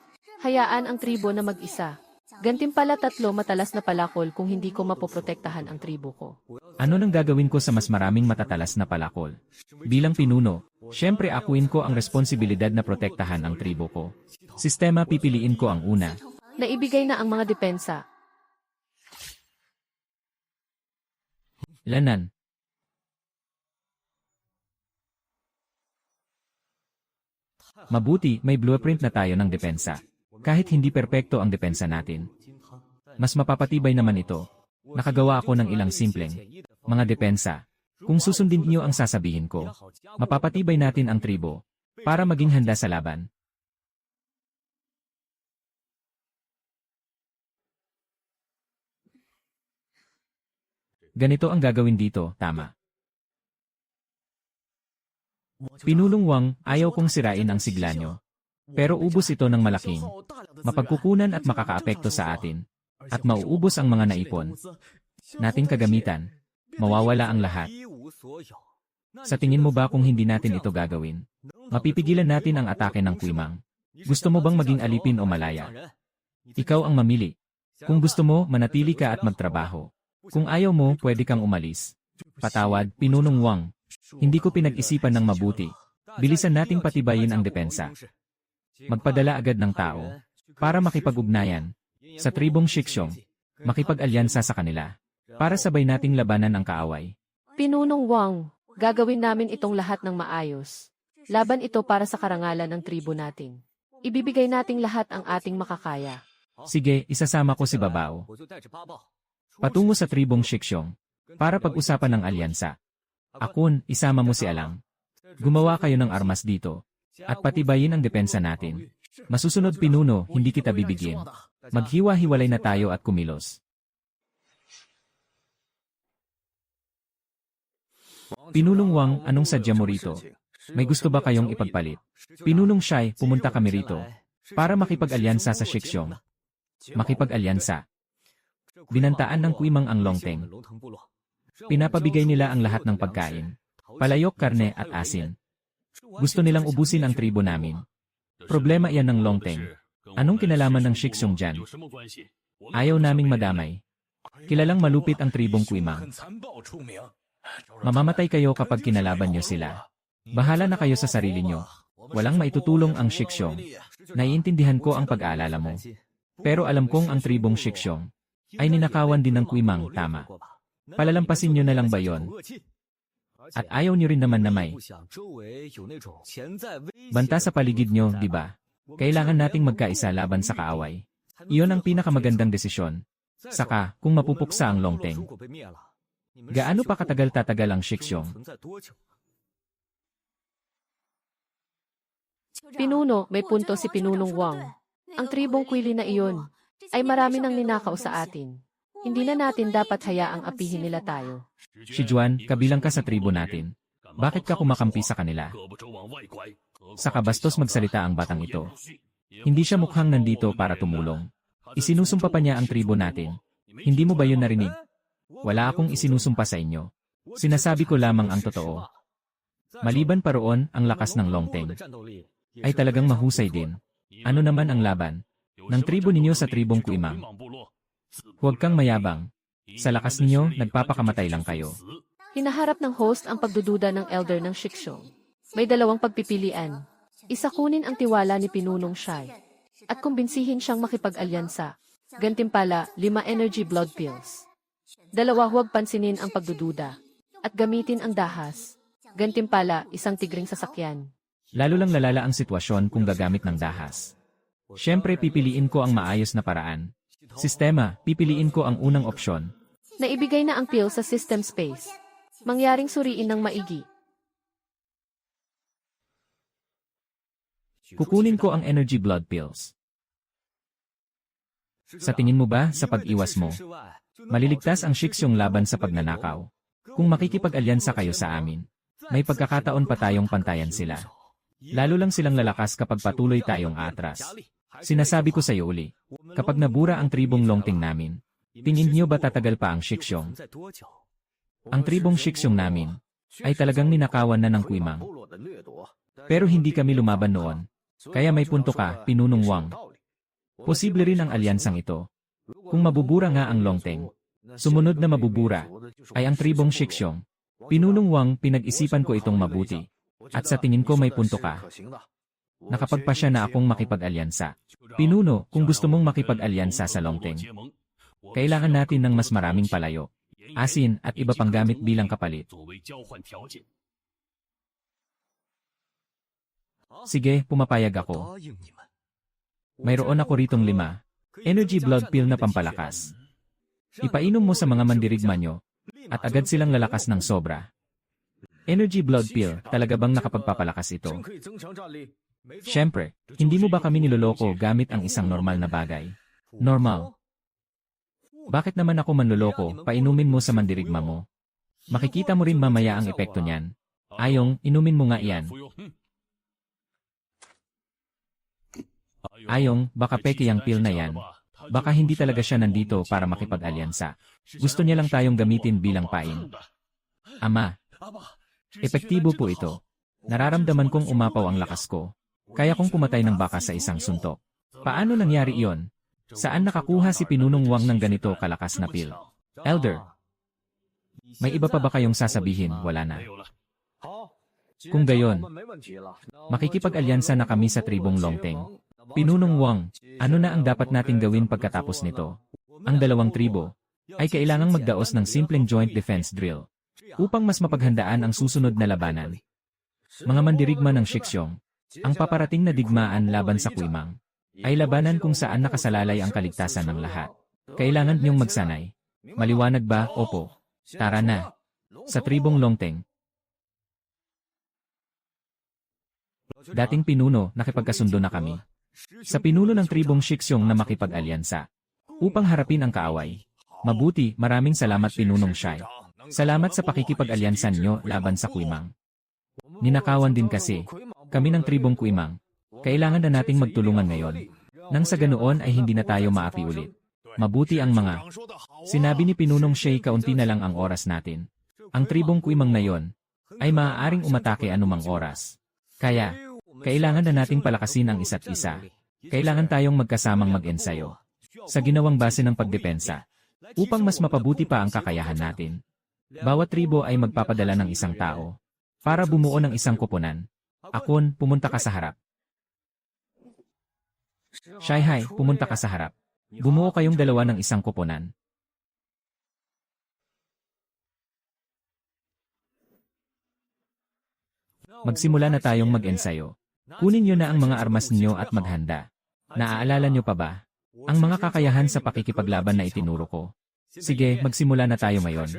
Hayaan ang tribo na mag-isa. Gantimpala tatlo, matalas na palakol kung hindi ko mapoprotektahan ang tribo ko. Ano nang gagawin ko sa mas maraming matatalas na palakol? Bilang pinuno, syempre akuin ko ang responsibilidad na protektahan ang tribo ko. Sistema, pipiliin ko ang una. Naibigay na ang mga depensa. Lanan. Mabuti, may blueprint na tayo ng depensa. Kahit hindi perpekto ang depensa natin, mas mapapatibay naman ito. Nakagawa ako ng ilang simpleng mga depensa. Kung susundin niyo ang sasabihin ko, mapapatibay natin ang tribo para maging handa sa laban. Ganito ang gagawin dito, tama. Pinulong Wang, ayaw kong sirain ang sigla nyo. Pero ubos ito ng malaking mapagkukunan at makakaapekto sa atin. At mauubos ang mga naipon nating kagamitan. Mawawala ang lahat. Sa tingin mo ba kung hindi natin ito gagawin, mapipigilan natin ang atake ng Kuimang? Gusto mo bang maging alipin o malaya? Ikaw ang mamili. Kung gusto mo, manatili ka at magtrabaho. Kung ayaw mo, pwede kang umalis. Patawad, Pinunong Wang. Hindi ko pinag-isipan ng mabuti. Bilisan nating patibayin ang depensa. Magpadala agad ng tao para makipag-ugnayan sa tribong Shixiong, makipag-alyansa sa kanila para sabay nating labanan ang kaaway. Pinunong Wang, gagawin namin itong lahat ng maayos. Laban ito para sa karangalan ng tribo natin. Ibibigay nating lahat ang ating makakaya. Sige, isasama ko si Babao patungo sa tribong Shixiong para pag-usapan ng alyansa. Akun, isama mo si Alang. Gumawa kayo ng armas dito at patibayin ang depensa natin. Masusunod, pinuno, hindi kita bibigyan. Maghiwa-hiwalay na tayo at kumilos. Pinulong Wang, anong sadya mo rito? May gusto ba kayong ipagpalit? Pinulong Shai, pumunta kami rito para makipag-alyansa sa Shixiong. Makipag-alyansa. Binantaan ng Kuimang ang Longteng. Pinapabigay nila ang lahat ng pagkain, palayok, karne at asin. Gusto nilang ubusin ang tribo namin. Problema iyan ng Longteng. Anong kinalaman ng Shixiong dyan? Ayaw naming madamay. Kilalang malupit ang tribong Kuimang. Mamamatay kayo kapag kinalaban nyo sila. Bahala na kayo sa sarili nyo. Walang maitutulong ang Shixiong. Naiintindihan ko ang pag-aalala mo. Pero alam kong ang tribong Shixiong ay ninakawan din ng Kuimang, tama. Palalampasin nyo na lang ba yon? At ayaw nyo rin naman na may banta sa paligid nyo, di ba? Kailangan nating magkaisa laban sa kaaway. Iyon ang pinakamagandang desisyon. Saka, kung mapupuksa ang Longteng, gaano pa katagal tatagal ang Shixiong? Pinuno, may punto si Pinunong Wang. Ang tribong Quili na iyon ay marami nang ninakaw sa atin. Hindi na natin dapat hayaang apihin nila tayo. Si Juan, kabilang ka sa tribo natin. Bakit ka kumakampi sa kanila? Sa kabastos magsalita ang batang ito. Hindi siya mukhang nandito para tumulong. Isinusumpa pa niya ang tribo natin. Hindi mo ba yun narinig? Wala akong isinusumpa sa inyo. Sinasabi ko lamang ang totoo. Maliban pa roon, ang lakas ng Longteng ay talagang mahusay din. Ano naman ang laban ng tribo ninyo sa tribong Kuimang? Huwag kang mayabang. Sa lakas ninyo, nagpapakamatay lang kayo. Hinaharap ng host ang pagdududa ng elder ng Shiksong. May dalawang pagpipilian. Isa kunin ang tiwala ni Pinunong Shai at kumbinsihin siyang makipag-alyansa. Gantimpala, 5 energy blood pills. 2, huwag pansinin ang pagdududa at gamitin ang dahas. Gantimpala, 1 tigring sasakyan. Lalo lang lalala ang sitwasyon kung gagamit ng dahas. Siyempre pipiliin ko ang maayos na paraan. Sistema, pipiliin ko ang unang opsyon. Naibigay na ang pill sa system space. Mangyaring suriin ng maigi. Kukunin ko ang energy blood pills. Sa tingin mo ba, sa pag-iwas mo, maliligtas ang Shiksong laban sa pagnanakaw? Kung makikipag-alyansa kayo sa amin, may pagkakataon pa tayong pantayan sila. Lalo lang silang lalakas kapag patuloy tayong atras. Sinasabi ko sa iyo uli, kapag nabura ang tribong Longteng namin, tingin niyo ba tatagal pa ang Shiksong? Ang tribong Shiksong namin ay talagang ninakawan na ng Kuimang. Pero hindi kami lumaban noon. Kaya may punto ka, Pinunong Wang. Posible rin ang alyansang ito. Kung mabubura nga ang Longteng, sumunod na mabubura ay ang tribong Shiksong. Pinunong Wang, pinag-isipan ko itong mabuti. At sa tingin ko may punto ka. Nakapagpasya na akong makipag-alyansa. Pinuno, kung gusto mong makipag-alyansa sa Longteng, kailangan natin ng mas maraming palayo, asin at iba pang gamit bilang kapalit. Sige, pumapayag ako. Mayroon ako ritong 5 energy blood pill na pampalakas. Ipainom mo sa mga mandirigma nyo at agad silang lalakas ng sobra. Energy blood pill, talaga bang nakapagpapalakas ito? Siyempre, hindi mo ba kami niloloko gamit ang isang normal na bagay? Normal. Bakit naman ako manloloko, painumin mo sa mandirigma mo? Makikita mo rin mamaya ang epekto niyan. Ayong, inumin mo nga iyan. Ayong, baka peke ang pill na yan. Baka hindi talaga siya nandito para makipag-alyansa. Gusto niya lang tayong gamitin bilang pain. Ama, epektibo po ito. Nararamdaman kong umapaw ang lakas ko. Kaya kong pumatay ng baka sa isang suntok. Paano nangyari iyon? Saan nakakuha si Pinunong Wang ng ganito kalakas na pill? Elder, may iba pa ba kayong sasabihin? Wala na. Kung gayon, makikipag-alyansa na kami sa tribong Longteng. Pinunong Wang, ano na ang dapat nating gawin pagkatapos nito? Ang dalawang tribo ay kailangang magdaos ng simpleng joint defense drill upang mas mapaghandaan ang susunod na labanan. Mga mandirigma ng Shiksong, ang paparating na digmaan laban sa Kuimang ay labanan kung saan nakasalalay ang kaligtasan ng lahat. Kailangan niyong magsanay. Maliwanag ba? Opo. Tara na. Sa tribong Longteng. Dating pinuno, nakipagkasundo na kami. Sa pinuno ng tribong Shiksong na makipag-alyansa upang harapin ang kaaway. Mabuti, maraming salamat Pinunong Shai. Salamat sa pakikipag-alyansa niyo laban sa Kuimang. Ninakawan din kasi kami ng tribong Kuimang. Kailangan na nating magtulungan ngayon. Nang sa ganoon ay hindi na tayo maapi ulit. Mabuti ang mga sinabi ni Pinunong Shai, kaunti na lang ang oras natin. Ang tribong Kuimang na yon ay maaaring umatake anumang oras. Kaya, kailangan na nating palakasin ang isa't isa. Kailangan tayong magkasamang mag-ensayo sa ginawang base ng pagdepensa upang mas mapabuti pa ang kakayahan natin. Bawat tribo ay magpapadala ng isang tao para bumuo ng isang koponan. Akon, pumunta ka sa harap. Shaihai, pumunta ka sa harap. Bumuo kayong dalawa ng isang koponan. Magsimula na tayong mag-ensayo. Kunin niyo na ang mga armas niyo at maghanda. Naaalala niyo pa ba ang mga kakayahan sa pakikipaglaban na itinuro ko? Sige, magsimula na tayo ngayon.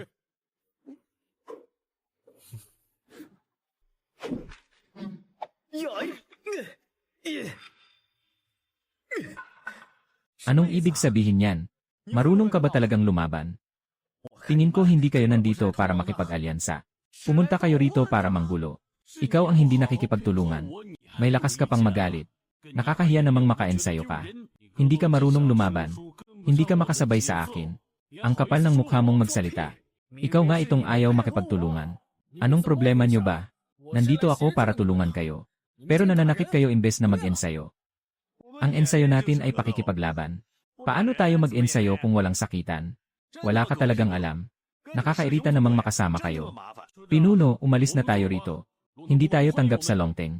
Anong ibig sabihin yan? Marunong ka ba talagang lumaban? Tingin ko hindi kayo nandito para makipag-alyansa. Pumunta kayo rito para manggulo. Ikaw ang hindi nakikipagtulungan. May lakas ka pang magalit. Nakakahiya namang makaensayo ka. Hindi ka marunong lumaban. Hindi ka makasabay sa akin. Ang kapal ng mukha mong magsalita. Ikaw nga itong ayaw makipagtulungan. Anong problema nyo ba? Nandito ako para tulungan kayo. Pero nananakit kayo imbes na mag-ensayo. Ang ensayo natin ay pakikipaglaban. Paano tayo mag-ensayo kung walang sakitan? Wala ka talagang alam. Nakakairita namang makasama kayo. Pinuno, umalis na tayo rito. Hindi tayo tanggap sa Longteng.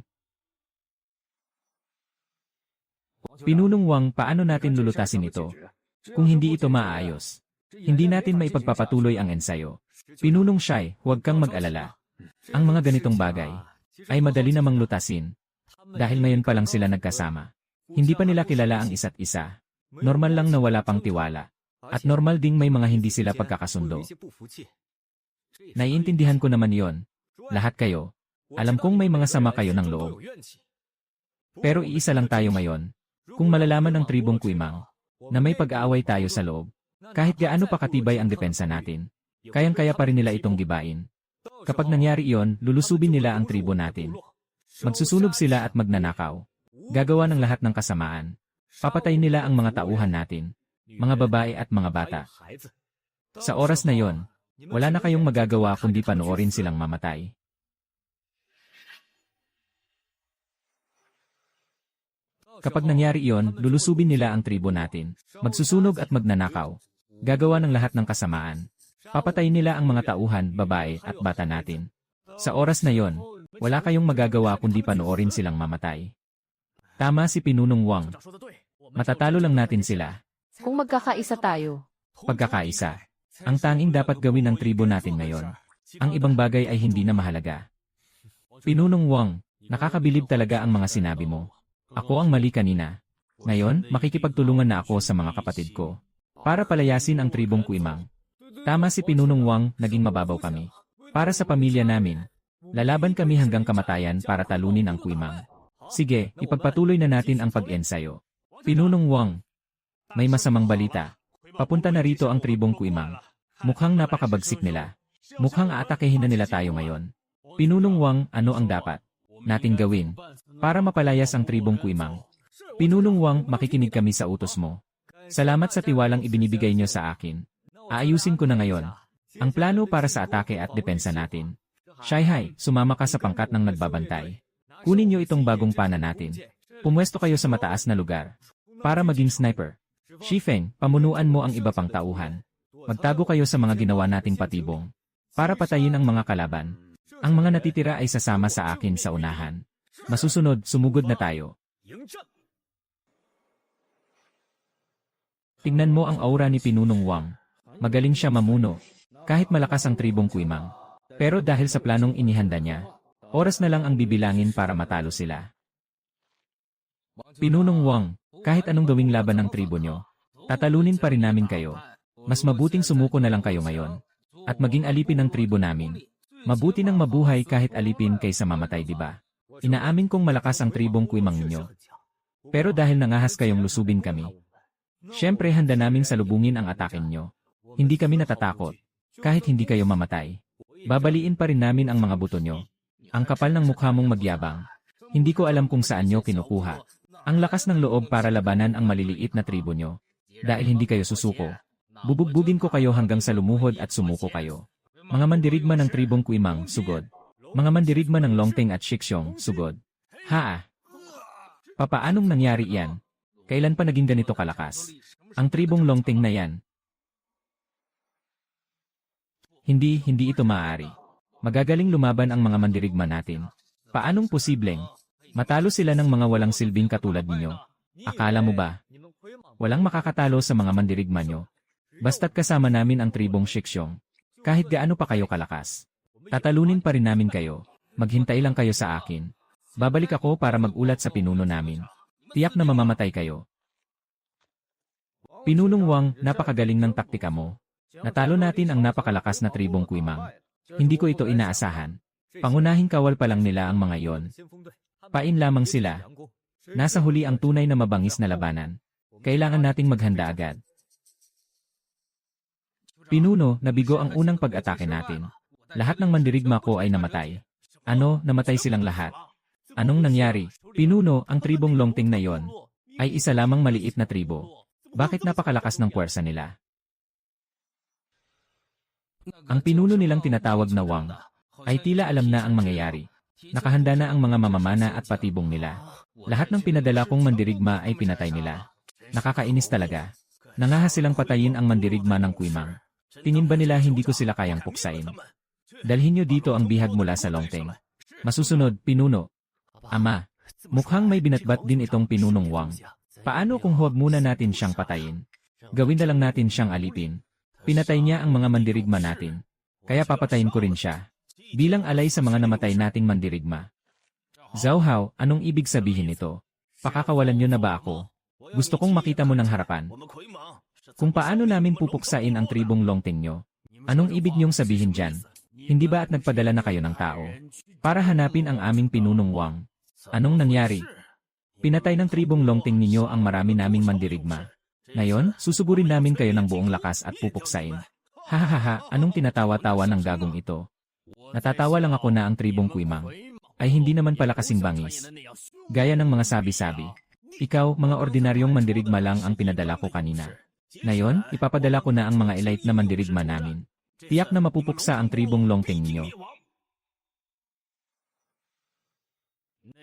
Pinunong Wang, paano natin lulutasin ito? Kung hindi ito maayos, hindi natin maipagpapatuloy ang ensayo. Pinunong Shai, huwag kang mag-alala. Ang mga ganitong bagay ay madali namang lutasin. Dahil ngayon pa lang sila nagkasama. Hindi pa nila kilala ang isa't isa. Normal lang na wala pang tiwala. At normal ding may mga hindi sila pagkakasundo. Naiintindihan ko naman yon. Lahat kayo. Alam kong may mga sama kayo ng loob. Pero iisa lang tayo ngayon. Kung malalaman ng tribong Kuimang na may pag-aaway tayo sa loob, kahit gaano pa katibay ang depensa natin, kayang-kaya pa rin nila itong gibain. Kapag nangyari iyon, lulusubin nila ang tribo natin. Magsusunog sila at magnanakaw. Gagawa ng lahat ng kasamaan. Papatayin nila ang mga tauhan natin, mga babae at mga bata. Sa oras na yon, wala na kayong magagawa kundi panoorin silang mamatay. Kapag nangyari iyon, lulusubin nila ang tribo natin. Magsusunog at magnanakaw. Gagawa ng lahat ng kasamaan. Papatayin nila ang mga tauhan, babae at bata natin. Sa oras na yon, wala kayong magagawa kundi panoorin silang mamatay. Tama si Pinunong Wang. Matatalo lang natin sila. Kung magkakaisa tayo, Pagkakaisa. Ang tanging dapat gawin ng tribo natin ngayon. Ang ibang bagay ay hindi na mahalaga. Pinunong Wang, nakakabilib talaga ang mga sinabi mo. Ako ang mali kanina. Ngayon, makikipagtulungan na ako sa mga kapatid ko. Para palayasin ang tribong Kuimang. Tama si Pinunong Wang, naging mababaw kami. Para sa pamilya namin, lalaban kami hanggang kamatayan para talunin ang Kuimang. Sige, ipagpatuloy na natin ang pag-ensayo. Pinunong Wang, may masamang balita. Papunta na rito ang tribong Kuimang. Mukhang napakabagsik nila. Mukhang aatakehin na nila tayo ngayon. Pinunong Wang, ano ang dapat nating gawin para mapalayas ang tribong Kuimang? Pinunong Wang, makikinig kami sa utos mo. Salamat sa tiwalang ibinibigay nyo sa akin. Aayusin ko na ngayon ang plano para sa atake at depensa natin. Shaihai, sumama ka sa pangkat ng nagbabantay. Kunin nyo itong bagong pana natin. Pumwesto kayo sa mataas na lugar para maging sniper. Shifeng, pamunuan mo ang iba pang tauhan. Magtago kayo sa mga ginawa nating patibong para patayin ang mga kalaban. Ang mga natitira ay sasama sa akin sa unahan. Masusunod, sumugod na tayo. Tingnan mo ang aura ni Pinunong Wang. Magaling siya mamuno, kahit malakas ang tribong Kuimang. Pero dahil sa planong inihanda niya, oras na lang ang bibilangin para matalo sila. Pinunong Wang, kahit anong gawing laban ng tribo nyo, tatalunin pa rin namin kayo. Mas mabuting sumuko na lang kayo ngayon. At maging alipin ng tribo namin. Mabuti nang mabuhay kahit alipin kaysa mamatay, diba? Inaamin kong malakas ang tribong Kuimang ninyo. Pero dahil nangahas kayong lusubin kami, syempre handa naming salubungin ang atakin nyo. Hindi kami natatakot. Kahit hindi kayo mamatay, babaliin pa rin namin ang mga buto nyo. Ang kapal ng mukha mong magyabang. Hindi ko alam kung saan nyo kinukuha ang lakas ng loob para labanan ang maliliit na tribo nyo. Dahil hindi kayo susuko, bubugbugin ko kayo hanggang sa lumuhod at sumuko kayo. Mga mandirigma ng tribong Kuimang, sugod. Mga mandirigma ng Longteng at Shixiong, sugod. Haa! Papaanong nangyari yan? Kailan pa naging ganito kalakas ang tribong Longteng na yan? Hindi ito maaari. Magagaling lumaban ang mga mandirigma natin. Paanong posibleng matalo sila ng mga walang silbing katulad ninyo? Akala mo ba walang makakatalo sa mga mandirigma nyo? Basta't kasama namin ang tribong Shixiong. Kahit gaano pa kayo kalakas, tatalunin pa rin namin kayo. Maghintay lang kayo sa akin. Babalik ako para magulat sa pinuno namin. Tiyak na mamamatay kayo. Pinunong Wang, napakagaling ng taktika mo. Natalo natin ang napakalakas na tribong Kuimang. Hindi ko ito inaasahan. Pangunahing kawal pa lang nila ang mga iyon. Pain lamang sila. Nasa huli ang tunay na mabangis na labanan. Kailangan nating maghanda agad. Pinuno, nabigo ang unang pag-atake natin. Lahat ng mandirigma ko ay namatay. Ano, namatay silang lahat. Anong nangyari? Pinuno, ang tribong Longting na yon ay isa lamang maliit na tribo. Bakit napakalakas ng puwersa nila? Ang pinuno nilang tinatawag na Wang ay tila alam na ang mangyayari. Nakahanda na ang mga mamamana at patibong nila. Lahat ng pinadala kong mandirigma ay pinatay nila. Nakakainis talaga. Nangahas silang patayin ang mandirigma ng Kuimang. Tingin ba nila hindi ko sila kayang puksain? Dalhin niyo dito ang bihag mula sa Longting. Masusunod, pinuno. Ama, mukhang may binatbat din itong pinunong Wang. Paano kung huwag muna natin siyang patayin? Gawin na lang natin siyang alipin. Pinatay niya ang mga mandirigma natin. Kaya papatayin ko rin siya. Bilang alay sa mga namatay nating mandirigma. Zhao Hao, anong ibig sabihin nito? Pakakawalan niyo na ba ako? Gusto kong makita mo ng harapan. Kung paano namin pupuksain ang tribong Longting nyo, anong ibig niyong sabihin dyan? Hindi ba at nagpadala na kayo ng tao? Para hanapin ang aming pinunong Wang. Anong nangyari? Pinatay ng tribong Longting ninyo ang marami naming mandirigma. Ngayon, susugurin namin kayo ng buong lakas at pupuksain. Hahaha, anong tinatawa-tawa ng gagong ito? Natatawa lang ako na ang tribong Kuimang ay hindi naman pala kasing bangis. Gaya ng mga sabi-sabi. Ikaw, mga ordinaryong mandirigma lang ang pinadala ko kanina. Ngayon, ipapadala ko na ang mga elite na mandirigma namin. Tiyak na mapupuksa ang tribong Longting ninyo.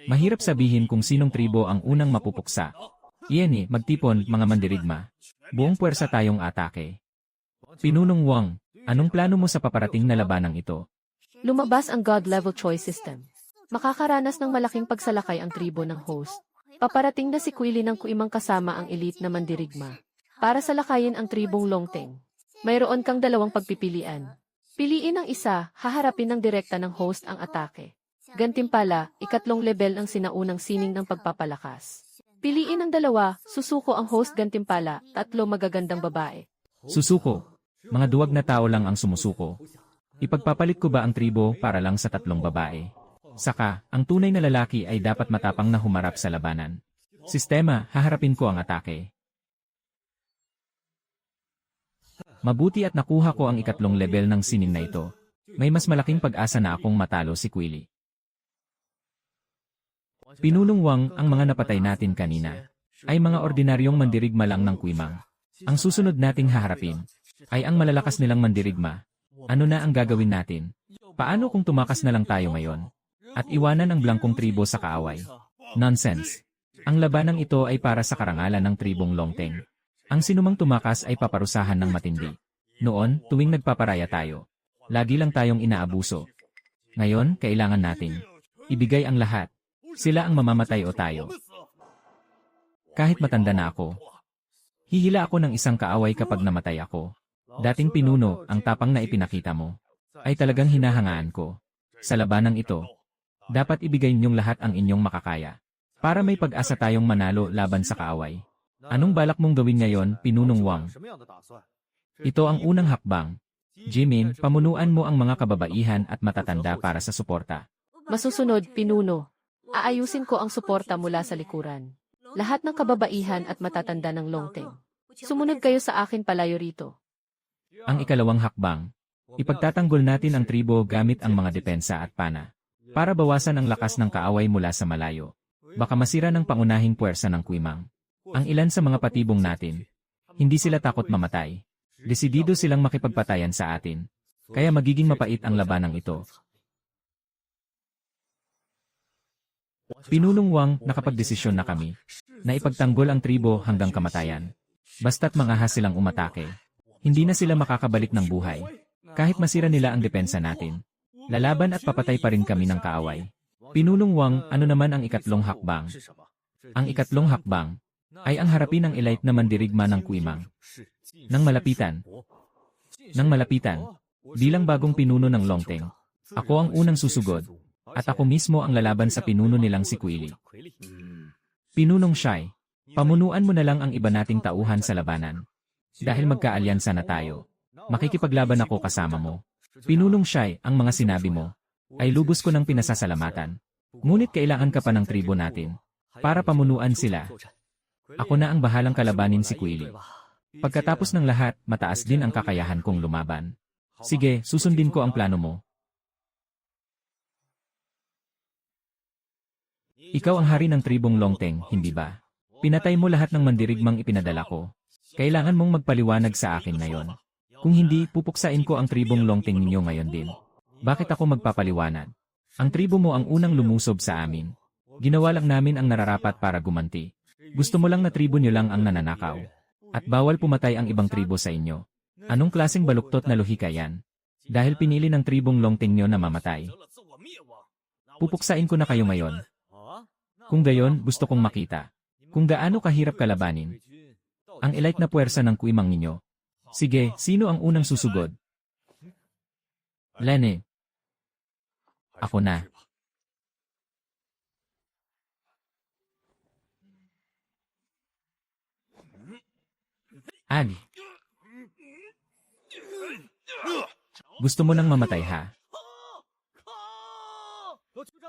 Mahirap sabihin kung sinong tribo ang unang mapupuksa. Iyan magtipon, mga mandirigma. Buong puwersa tayong atake. Pinunong Wang, anong plano mo sa paparating na labanang ito? Lumabas ang God-level choice system. Makakaranas ng malaking pagsalakay ang tribo ng host. Paparating na si Kuili ng Kuimang kasama ang elite na mandirigma. Para salakayin ang tribong Longting. Mayroon kang dalawang pagpipilian. Piliin ang isa, haharapin ng direkta ng host ang atake. Gantimpala, ikatlong level ang sinaunang sining ng pagpapalakas. Piliin ang dalawa, susuko ang host gantimpala, tatlo magagandang babae. Susuko. Mga duwag na tao lang ang sumusuko. Ipagpapalit ko ba ang tribo para lang sa tatlong babae? Saka, ang tunay na lalaki ay dapat matapang na humarap sa labanan. Sistema, haharapin ko ang atake. Mabuti at nakuha ko ang ikatlong level ng sining na ito. May mas malaking pag-asa na akong matalo si Kuili. Pinunong Wang, ang mga napatay natin kanina ay mga ordinaryong mandirigma lang ng Kuimang. Ang susunod nating haharapin ay ang malalakas nilang mandirigma. Ano na ang gagawin natin? Paano kung tumakas na lang tayo ngayon at iwanan ang blangkong tribo sa kaaway? Nonsense. Ang labanang ito ay para sa karangalan ng tribong Longting. Ang sinumang tumakas ay paparusahan ng matindi. Noon, tuwing nagpaparaya tayo, lagi lang tayong inaabuso. Ngayon, kailangan natin ibigay ang lahat. Sila ang mamamatay o tayo. Kahit matanda na ako, hihila ako ng isang kaaway kapag namatay ako. Dating pinuno, ang tapang na ipinakita mo ay talagang hinahangaan ko. Sa labanang ito, dapat ibigay ninyong lahat ang inyong makakaya para may pag-asa tayong manalo laban sa kaaway. Anong balak mong gawin ngayon, Pinunong Wang? Ito ang unang hakbang. Jimin, pamunuan mo ang mga kababaihan at matatanda para sa suporta. Masusunod, pinuno. Aayusin ko ang suporta mula sa likuran. Lahat ng kababaihan at matatanda ng Longting. Sumunod kayo sa akin palayo rito. Ang ikalawang hakbang. Ipagtatanggol natin ang tribo gamit ang mga depensa at pana para bawasan ang lakas ng kaaway mula sa malayo. Baka masira ng pangunahing puwersa ng Kuimang. Ang ilan sa mga patibong natin, hindi sila takot mamatay. Desidido silang makipagpatayan sa atin. Kaya magiging mapait ang labanang ito. Pinunong Wang, nakapagdesisyon na kami na ipagtanggol ang tribo hanggang kamatayan. Basta't mangahas silang umatake, hindi na sila makakabalik ng buhay. Kahit masira nila ang depensa natin, lalaban at papatay pa rin kami ng kaaway. Pinunong Wang, ano naman ang ikatlong hakbang? Ang ikatlong hakbang ay ang harapin ang elite na mandirigma ng Kuimang. Nang malapitan, bilang bagong pinuno ng Longting, ako ang unang susugod, at ako mismo ang lalaban sa pinuno nilang si Kuili. Pinunong Shai, pamunuan mo na lang ang iba nating tauhan sa labanan. Dahil magkaalyansa na tayo, makikipaglaban ako kasama mo. Pinunong Shai, ang mga sinabi mo ay lubos ko ng pinasasalamatan. Ngunit kailangan ka pa ng tribo natin. para pamunuan sila. Ako na ang bahalang kalabanin si Kuili. Pagkatapos ng lahat, mataas din ang kakayahan kong lumaban. Sige, susundin ko ang plano mo. Ikaw ang hari ng tribong Longteng, hindi ba? Pinatay mo lahat ng mandirigmang ipinadala ko. Kailangan mong magpaliwanag sa akin ngayon. Kung hindi, pupuksain ko ang tribong Longteng ninyo ngayon din. Bakit ako magpapaliwanag? Ang tribo mo ang unang lumusob sa amin. Ginawa lang namin ang nararapat para gumanti. Gusto mo lang na tribo nyo lang ang nananakaw. At bawal pumatay ang ibang tribo sa inyo. Anong klaseng baluktot na lohika yan? Dahil pinili ng tribong Longteng nyo na mamatay. Pupuksain ko na kayo ngayon. Kung gayon, gusto kong makita. Kung gaano kahirap kalabanin. Ang elite na puwersa ng kuimang ninyo. Sige, sino ang unang susugod? Lene. Ako na. Agi. Gusto mo nang mamatay ha?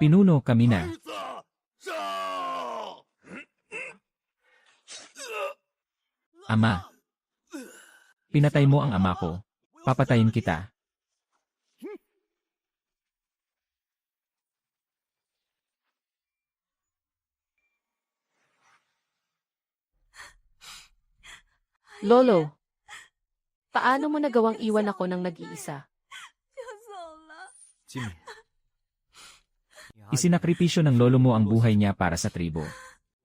Pinuno, kami na. Ama. Pinatay mo ang ama ko. Papatayin kita. Lolo, paano mo nagawang iwan ako ng nag-iisa? Isinakripisyo ng lolo mo ang buhay niya para sa tribo.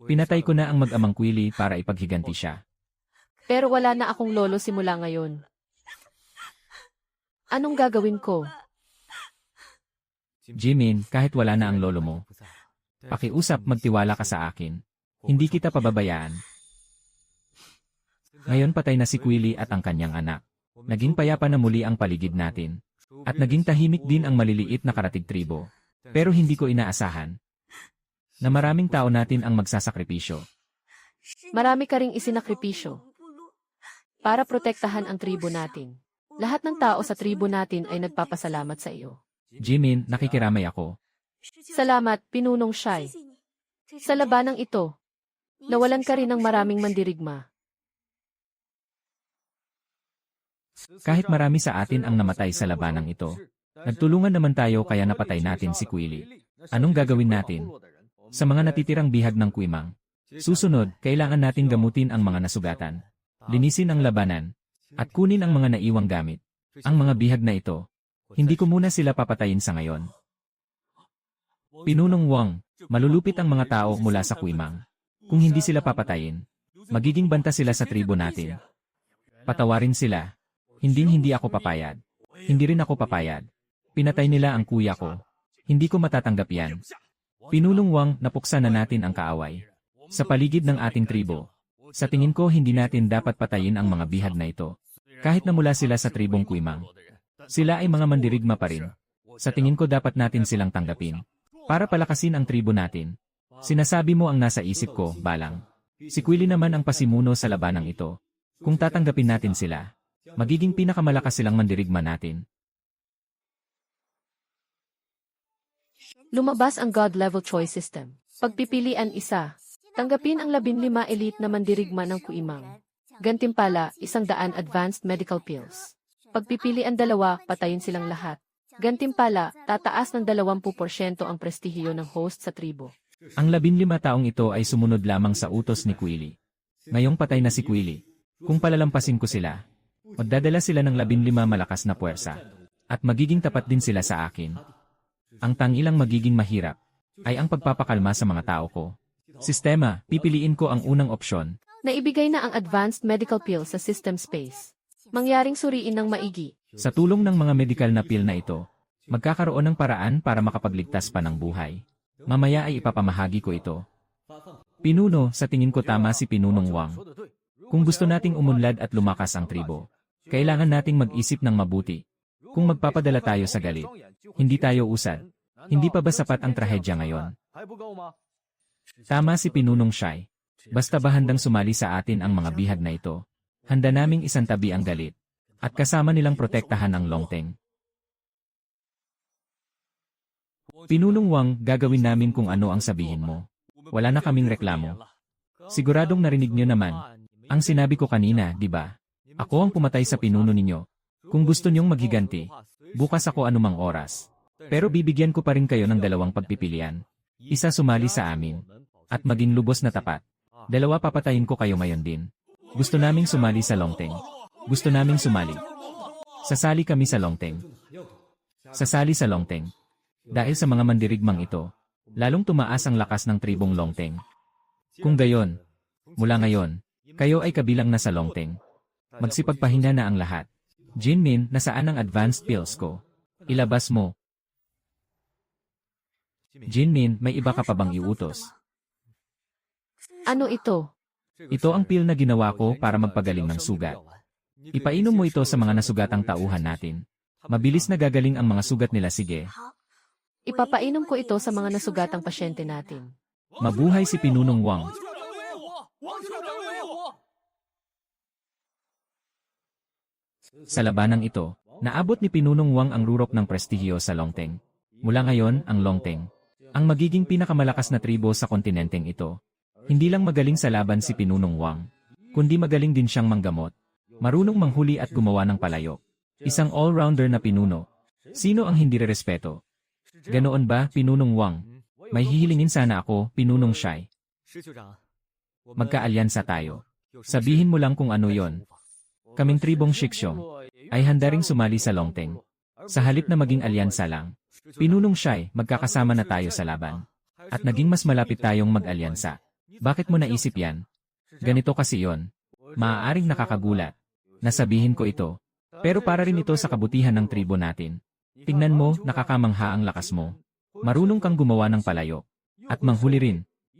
Pinatay ko na ang mag-amang Kuili para ipaghiganti siya. Pero wala na akong lolo simula ngayon. Anong gagawin ko? Jimin, kahit wala na ang lolo mo, pakiusap, magtiwala ka sa akin. Hindi kita pababayaan. Ngayon patay na si Kuili at ang kanyang anak. Naging payapa na muli ang paligid natin. At naging tahimik din ang maliliit na karatig tribo. Pero hindi ko inaasahan na maraming tao natin ang magsasakripisyo. Marami ka ring isinakripisyo para protektahan ang tribo natin. Lahat ng tao sa tribo natin ay nagpapasalamat sa iyo. Jimin, nakikiramay ako. Salamat, Pinunong Shai. Sa labanang ito, nawalan ka rin ng maraming mandirigma. Kahit marami sa atin ang namatay sa labanang ito, nagtulungan naman tayo kaya napatay natin si Kuili. Anong gagawin natin sa mga natitirang bihag ng kuimang? Susunod, kailangan nating gamutin ang mga nasugatan, linisin ang labanan, at kunin ang mga naiwang gamit. Ang mga bihag na ito, hindi ko muna sila papatayin sa ngayon. Pinunong Wang, malulupit ang mga tao mula sa kuimang. Kung hindi sila papatayin, magiging banta sila sa tribo natin. Patawarin sila. Hindi ako papayad. Hindi rin ako papayad. Pinatay nila ang kuya ko. Hindi ko matatanggap yan. Pinulong Wang, napuksa na natin ang kaaway sa paligid ng ating tribo. Sa tingin ko hindi natin dapat patayin ang mga bihag na ito. Kahit na mula sila sa tribong kuimang. Sila ay mga mandirigma pa rin. Sa tingin ko dapat natin silang tanggapin. Para palakasin ang tribo natin. Sinasabi mo ang nasa isip ko, Balang. Si Kuili naman ang pasimuno sa labanang ito. Kung tatanggapin natin sila, magiging pinakamalakas silang mandirigma natin. Lumabas ang God-level choice system. Pagpipilian isa. Tanggapin ang 15 elite na mandirigma ng kuimang. Gantimpala, 100 advanced medical pills. Pagpipilian 2, patayin silang lahat. Gantimpala, tataas ng 20% ang prestihiyo ng host sa tribo. Ang 15 taong ito ay sumunod lamang sa utos ni Kuili. Ngayong patay na si Kuili. Kung palalampasin ko sila, magdadala sila ng 15 malakas na puwersa. At magiging tapat din sila sa akin. Ang tangilang magiging mahirap ay ang pagpapakalma sa mga tao ko. Sistema, pipiliin ko ang unang opsyon. Naibigay na ang advanced medical pill sa system space. Mangyaring suriin ng maigi. Sa tulong ng mga medical na pill na ito, magkakaroon ng paraan para makapagligtas pa ng buhay. Mamaya ay ipapamahagi ko ito. Pinuno, sa tingin ko tama si Pinunong Wang. Kung gusto nating umunlad at lumakas ang tribo, kailangan nating mag-isip ng mabuti. Kung magpapadala tayo sa galit, hindi tayo usad. Hindi pa ba sapat ang trahedya ngayon? Tama si Pinunong Shai. Basta ba handang sumali sa atin ang mga bihag na ito? Handa naming isantabi ang galit. At kasama nilang protektahan ang Longteng. Pinunong Wang, gagawin namin kung ano ang sabihin mo. Wala na kaming reklamo. Siguradong narinig nyo naman. Ang sinabi ko kanina, di ba? Ako ang pumatay sa pinuno ninyo. Kung gusto nyong maghiganti, bukas ako anumang oras. Pero bibigyan ko pa rin kayo ng dalawang pagpipilian. Isa sumali sa amin. At maging lubos na tapat. Dalawa papatayin ko kayo ngayon din. Gusto naming sumali sa Longteng. Gusto naming sumali. Sasali kami sa Longteng. Sasali sa Longteng. Dahil sa mga mandirigmang ito, lalong tumaas ang lakas ng tribong Longteng. Kung gayon, mula ngayon, kayo ay kabilang na sa Longteng. Magsipagpahinga na ang lahat. Jinmin, nasaan ang advanced pills ko? Ilabas mo. Jinmin, may iba ka pa bang iutos? Ano ito? Ito ang pill na ginawa ko para magpagaling ng sugat. Ipainom mo ito sa mga nasugatang tauhan natin. Mabilis na gagaling ang mga sugat nila, sige. Ipapainom ko ito sa mga nasugatang pasyente natin. Mabuhay si Pinunong Wang. Sa labanang ito, naabot ni Pinunong Wang ang rurok ng prestihyo sa Longteng. Mula ngayon, ang Longteng, ang magiging pinakamalakas na tribo sa kontinenteng ito. Hindi lang magaling sa laban si Pinunong Wang, kundi magaling din siyang manggamot, marunong manghuli at gumawa ng palayok. Isang all-rounder na pinuno. Sino ang hindi rerespeto? Ganoon ba, Pinunong Wang? May hihilingin sana ako, Pinunong Shai. Magkaalyansa tayo. Sabihin mo lang kung ano yon. Kaming tribong Shiksong ay handa ring sumali sa Longteng. Sa halip na maging alyansa lang, Pinunong Shai, magkakasama na tayo sa laban. At naging mas malapit tayong mag-alyansa. Bakit mo naisip yan? Ganito kasi yon. Maaaring nakakagulat. Nasabihin ko ito. Pero para rin ito sa kabutihan ng tribo natin. Tingnan mo, nakakamangha ang lakas mo. Marunong kang gumawa ng palayok. At manghuli rin.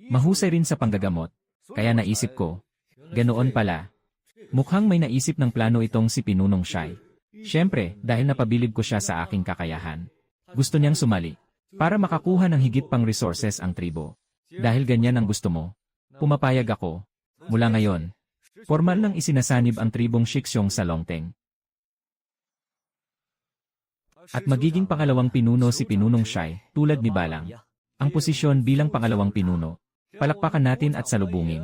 Mahusay rin sa panggagamot. Kaya naisip ko. Ganoon pala. Mukhang may naisip ng plano itong si Pinunong Shai. Siyempre, dahil napabilib ko siya sa aking kakayahan. Gusto niyang sumali. Para makakuha ng higit pang resources ang tribo. Dahil ganyan ang gusto mo. Pumapayag ako. Mula ngayon, formal nang isinasanib ang tribong Shiksong sa Longteng. At magiging pangalawang pinuno si Pinunong Shai, tulad ni Balang. Ang posisyon bilang pangalawang pinuno. Palakpakan natin at salubungin.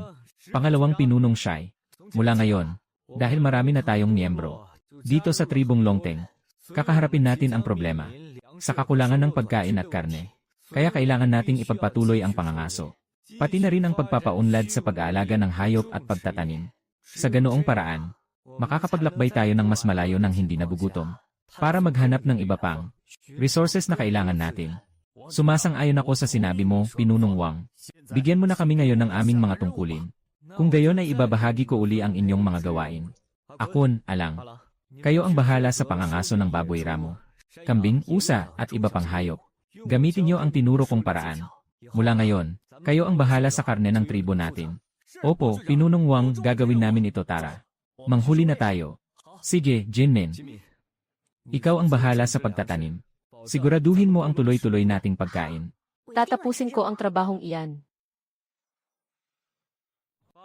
Pangalawang Pinunong Shai. Mula ngayon, dahil marami na tayong miyembro dito sa tribong Longteng, kakaharapin natin ang problema sa kakulangan ng pagkain at karne. Kaya kailangan nating ipagpatuloy ang pangangaso. Pati na rin ang pagpapaunlad sa pag-aalaga ng hayop at pagtatanim. Sa ganoong paraan, makakapaglakbay tayo ng mas malayo ng hindi nagugutom para maghanap ng iba pang resources na kailangan natin. Sumasang-ayon ako sa sinabi mo, Pinunong Wang. Bigyan mo na kami ngayon ng aming mga tungkulin. Kung gayon ay ibabahagi ko uli ang inyong mga gawain. Akon, alang. Kayo ang bahala sa pangangaso ng baboy ramo, kambing, usa, at iba pang hayop. Gamitin niyo ang tinuro kong paraan. Mula ngayon, kayo ang bahala sa karne ng tribo natin. Opo, Pinunong Wang, gagawin namin ito, Tara. Manghuli na tayo. Sige, Jinmin. Ikaw ang bahala sa pagtatanim. Siguraduhin mo ang tuloy-tuloy nating pagkain. Tatapusin ko ang trabahong iyan.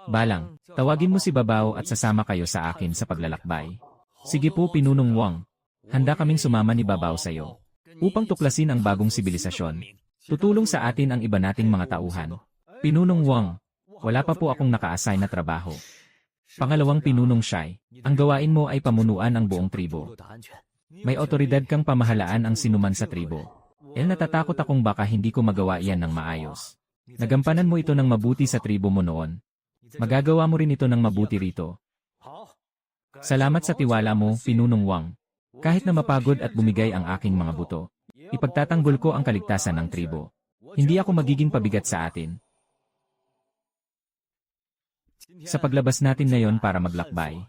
Balang, tawagin mo si Babao at sasama kayo sa akin sa paglalakbay. Sige po, Pinunong Wang. Handa kaming sumama ni Babao sa iyo upang tuklasin ang bagong sibilisasyon. Tutulong sa atin ang iba nating mga tauhan. Pinunong Wang, wala pa po akong naka-assign na trabaho. Pangalawang Pinunong Shai, ang gawain mo ay pamunuan ang buong tribo. May otoridad kang pamahalaan ang sinuman sa tribo. Natatakot akong baka hindi ko magawa iyan ng maayos. Nagampanan mo ito ng mabuti sa tribo mo noon. Magagawa mo rin ito ng mabuti rito. Salamat sa tiwala mo, Pinunong Wang. Kahit na mapagod at bumigay ang aking mga buto, ipagtatanggol ko ang kaligtasan ng tribo. Hindi ako magiging pabigat sa atin. Sa paglabas natin ngayon para maglakbay,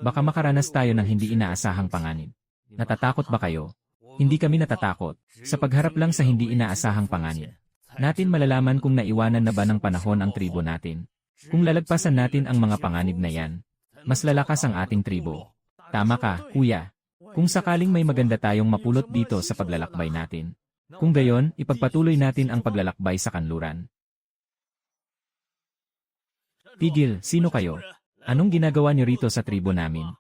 baka makaranas tayo ng hindi inaasahang panganib. Natatakot ba kayo? Hindi kami natatakot. Sa pagharap lang sa hindi inaasahang panganib, natin malalaman kung naiwanan na ba ng panahon ang tribo natin. Kung lalagpasan natin ang mga panganib na yan, mas lalakas ang ating tribo. Tama ka, kuya. Kung sakaling may maganda tayong mapulot dito sa paglalakbay natin. Kung gayon, ipagpatuloy natin ang paglalakbay sa kanluran. Tigil, sino kayo? Anong ginagawa niyo rito sa tribo namin?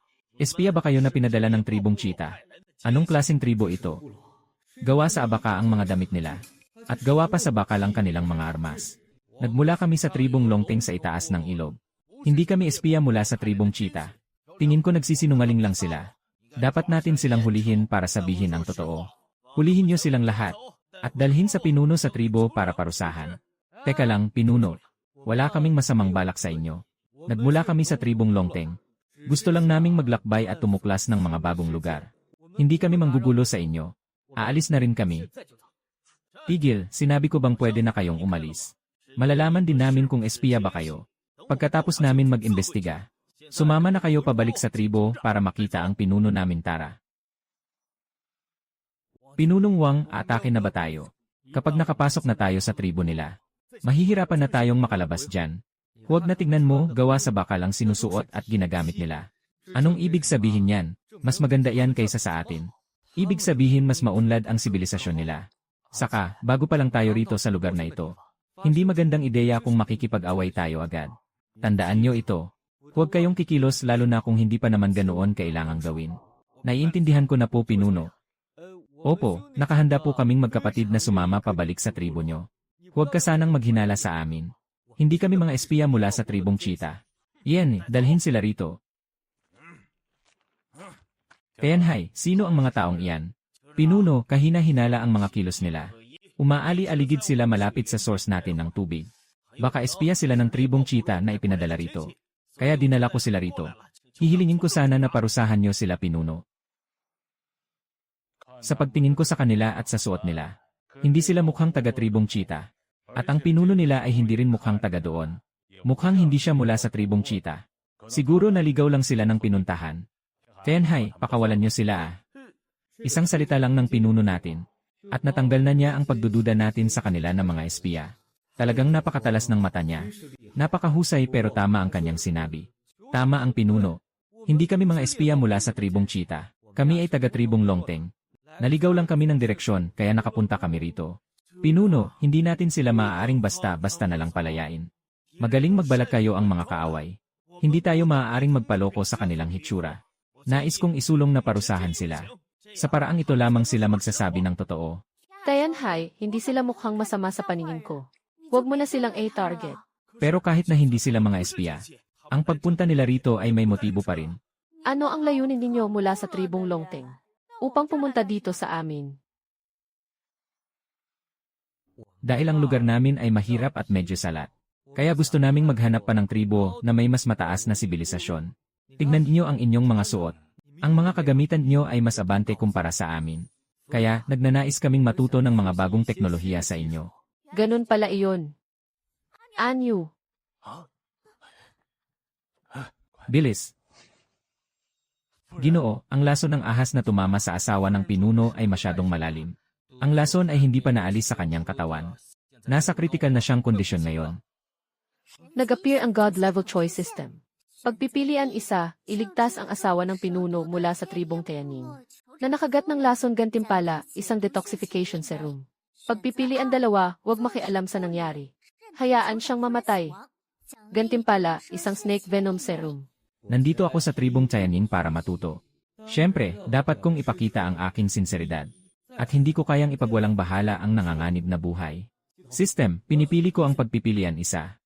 Espiya ba kayo na pinadala ng tribong Cheetah? Anong klaseng tribo ito? Gawa sa abaka ang mga damit nila. At gawa pa sa bakal ang kanilang mga armas. Nagmula kami sa tribong Longteng sa itaas ng ilog. Hindi kami espiya mula sa tribong Cheetah. Tingin ko nagsisinungaling lang sila. Dapat natin silang hulihin para sabihin ang totoo. Hulihin niyo silang lahat at dalhin sa pinuno sa tribo para parusahan. Teka lang, pinuno. Wala kaming masamang balak sa inyo. Nagmula kami sa tribong Longteng. Gusto lang naming maglakbay at tumuklas ng mga bagong lugar. Hindi kami manggugulo sa inyo. Aalis na rin kami. Tigil, sinabi ko bang pwede na kayong umalis? Malalaman din namin kung espiya ba kayo. Pagkatapos namin mag-imbestiga, sumama na kayo pabalik sa tribo para makita ang pinuno namin Tara. Pinunong Wang, aatake na ba tayo? Kapag nakapasok na tayo sa tribo nila, mahihirapan na tayong makalabas dyan. Huwag na tignan mo, gawa sa bakal ang sinusuot at ginagamit nila. Anong ibig sabihin yan? Mas maganda yan kaysa sa atin. Ibig sabihin mas maunlad ang sibilisasyon nila. Saka, bago pa lang tayo rito sa lugar na ito, hindi magandang ideya kung makikipag-away tayo agad. Tandaan nyo ito. Huwag kayong kikilos lalo na kung hindi pa naman ganoon kailangang gawin. Naiintindihan ko na po, pinuno. Opo, nakahanda po kaming magkapatid na sumama pabalik sa tribo nyo. Huwag ka sanang maghinala sa amin. Hindi kami mga espiya mula sa tribong Cheetah. Yan, dalhin sila rito. Tianhai, sino ang mga taong iyan? Pinuno, kahina-hinala ang mga kilos nila. Umaali-aligid sila malapit sa source natin ng tubig. Baka espiya sila ng tribong Cheetah na ipinadala rito. Kaya dinala ko sila rito. Hihilingin ko sana na parusahan nyo sila, pinuno. Sa pagtingin ko sa kanila at sa suot nila, hindi sila mukhang taga-tribong Cheetah. At ang pinuno nila ay hindi rin mukhang taga doon. Mukhang hindi siya mula sa tribong Cheetah. Siguro naligaw lang sila ng pinuntahan. Tianhai, pakawalan nyo sila ah. Isang salita lang ng pinuno natin. At natanggal na niya ang pagdududa natin sa kanila ng mga espiya. Talagang napakatalas ng mata niya. Napakahusay pero tama ang kanyang sinabi. Tama ang pinuno. Hindi kami mga espiya mula sa tribong Cheetah. Kami ay taga-tribong Longteng. Naligaw lang kami ng direksyon kaya nakapunta kami rito. Pinuno, hindi natin sila maaaring basta-basta na lang palayain. Magaling magbalat kayo ang mga kaaway. Hindi tayo maaaring magpaloko sa kanilang hitsura. Nais kong isulong na parusahan sila. Sa paraang ito lamang sila magsasabi ng totoo. Tianhai, hindi sila mukhang masama sa paningin ko. Huwag mo na silang i-target. Pero kahit na hindi sila mga espiya, ang pagpunta nila rito ay may motibo pa rin. Ano ang layunin ninyo mula sa tribong Longteng? Upang pumunta dito sa amin. Dahil ang lugar namin ay mahirap at medyo salat. Kaya gusto naming maghanap pa ng tribo na may mas mataas na sibilisasyon. Tignan niyo ang inyong mga suot. Ang mga kagamitan niyo ay mas abante kumpara sa amin. Kaya nagnanais kaming matuto ng mga bagong teknolohiya sa inyo. Ganun pala iyon. Anyu. Bilis. Ginoo, ang lason ng ahas na tumama sa asawa ng pinuno ay masyadong malalim. Ang lason ay hindi pa naalis sa kanyang katawan. Nasa kritikal na siyang kondisyon ngayon. Nag-appear ang God-level choice system. Pagpipilian isa, iligtas ang asawa ng pinuno mula sa tribong Tianin. Na nakagat ng lason gantimpala, isang detoxification serum. Pagpipilian dalawa, huwag makialam sa nangyari. Hayaan siyang mamatay. Gantimpala, isang snake venom serum. Nandito ako sa tribong Tianin para matuto. Siyempre, dapat kong ipakita ang aking sinseridad. At hindi ko kayang ipagwalang bahala ang nanganganib na buhay. System, pinipili ko ang pagpipilian isa.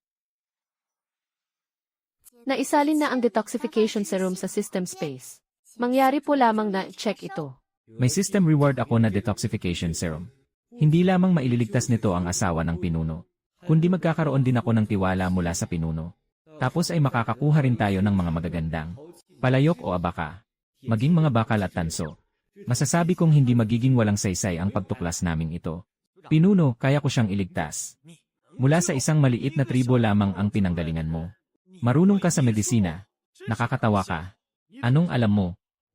Naisalin na ang detoxification serum sa system space. Mangyari po lamang na check ito. May system reward ako na detoxification serum. Hindi lamang maililigtas nito ang asawa ng pinuno, kundi magkakaroon din ako ng tiwala mula sa pinuno. Tapos ay makakakuha rin tayo ng mga magagandang palayok o abaka, maging mga bakal at tanso. Masasabi kong hindi magiging walang saysay ang pagtuklas naming ito. Pinuno, kaya ko siyang iligtas. Mula sa isang maliit na tribo lamang ang pinanggalingan mo. Marunong ka sa medisina. Nakakatawa ka. Anong alam mo?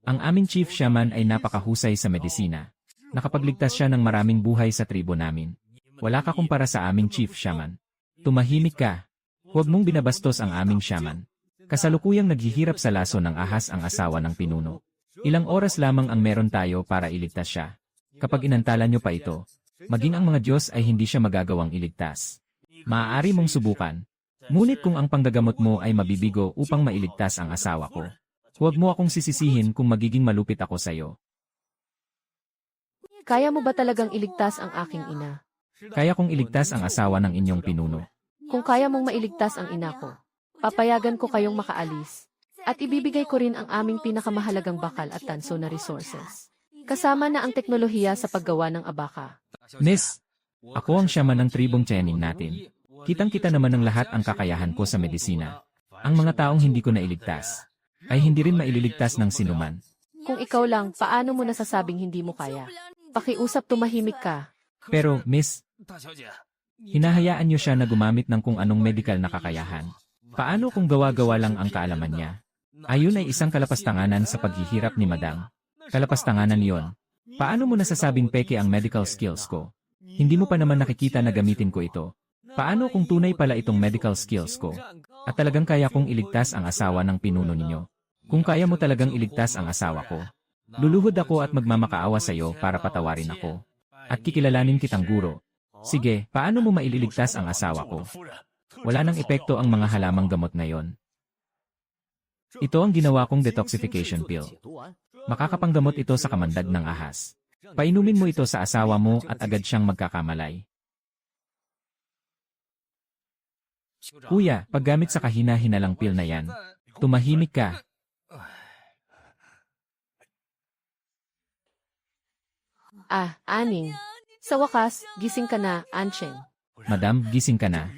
Ang aming chief shaman ay napakahusay sa medisina. Nakapagligtas siya ng maraming buhay sa tribo namin. Wala ka kumpara sa aming chief shaman. Tumahimik ka. Huwag mong binabastos ang aming shaman. Kasalukuyang naghihirap sa laso ng ahas ang asawa ng pinuno. Ilang oras lamang ang meron tayo para iligtas siya. Kapag inantala nyo pa ito, maging ang mga Diyos ay hindi siya magagawang iligtas. Maaari mong subukan. Ngunit kung ang panggagamot mo ay mabibigo upang mailigtas ang asawa ko, huwag mo akong sisisihin kung magiging malupit ako sa iyo. Kaya mo ba talagang iligtas ang aking ina? Kaya kong iligtas ang asawa ng inyong pinuno. Kung kaya mong mailigtas ang ina ko, papayagan ko kayong makaalis. At ibibigay ko rin ang aming pinakamahalagang bakal at tanso na resources. Kasama na ang teknolohiya sa paggawa ng abaka. Miss, ako ang shaman ng tribong Tianning natin. Kitang-kita naman ng lahat ang kakayahan ko sa medisina. Ang mga taong hindi ko nailigtas, ay hindi rin maililigtas ng sinuman. Kung ikaw lang, paano mo nasasabing hindi mo kaya? Pakiusap tumahimik ka. Pero, Miss, hinahayaan niyo siya na gumamit ng kung anong medical na kakayahan. Paano kung gawa-gawa lang ang kaalaman niya? Ayun ay isang kalapastanganan sa paghihirap ni Madam. Kalapastanganan yon. Paano mo nasasabing peke ang medical skills ko? Hindi mo pa naman nakikita na gamitin ko ito. Paano kung tunay pala itong medical skills ko? At talagang kaya kong iligtas ang asawa ng pinuno ninyo? Kung kaya mo talagang iligtas ang asawa ko, luluhod ako at magmamakaawa sa iyo para patawarin ako. At kikilalanin kitang guro. Sige, paano mo maililigtas ang asawa ko? Wala nang epekto ang mga halamang gamot ngayon. Ito ang ginawa kong detoxification pill. Makakapanggamot ito sa kamandag ng ahas. Painumin mo ito sa asawa mo at agad siyang magkakamalay. Kuya, paggamit sa kahina-hinalang pill na yan, tumahimik ka. Aning. Sa wakas, gising ka na, Ancheng. Madam, gising ka na.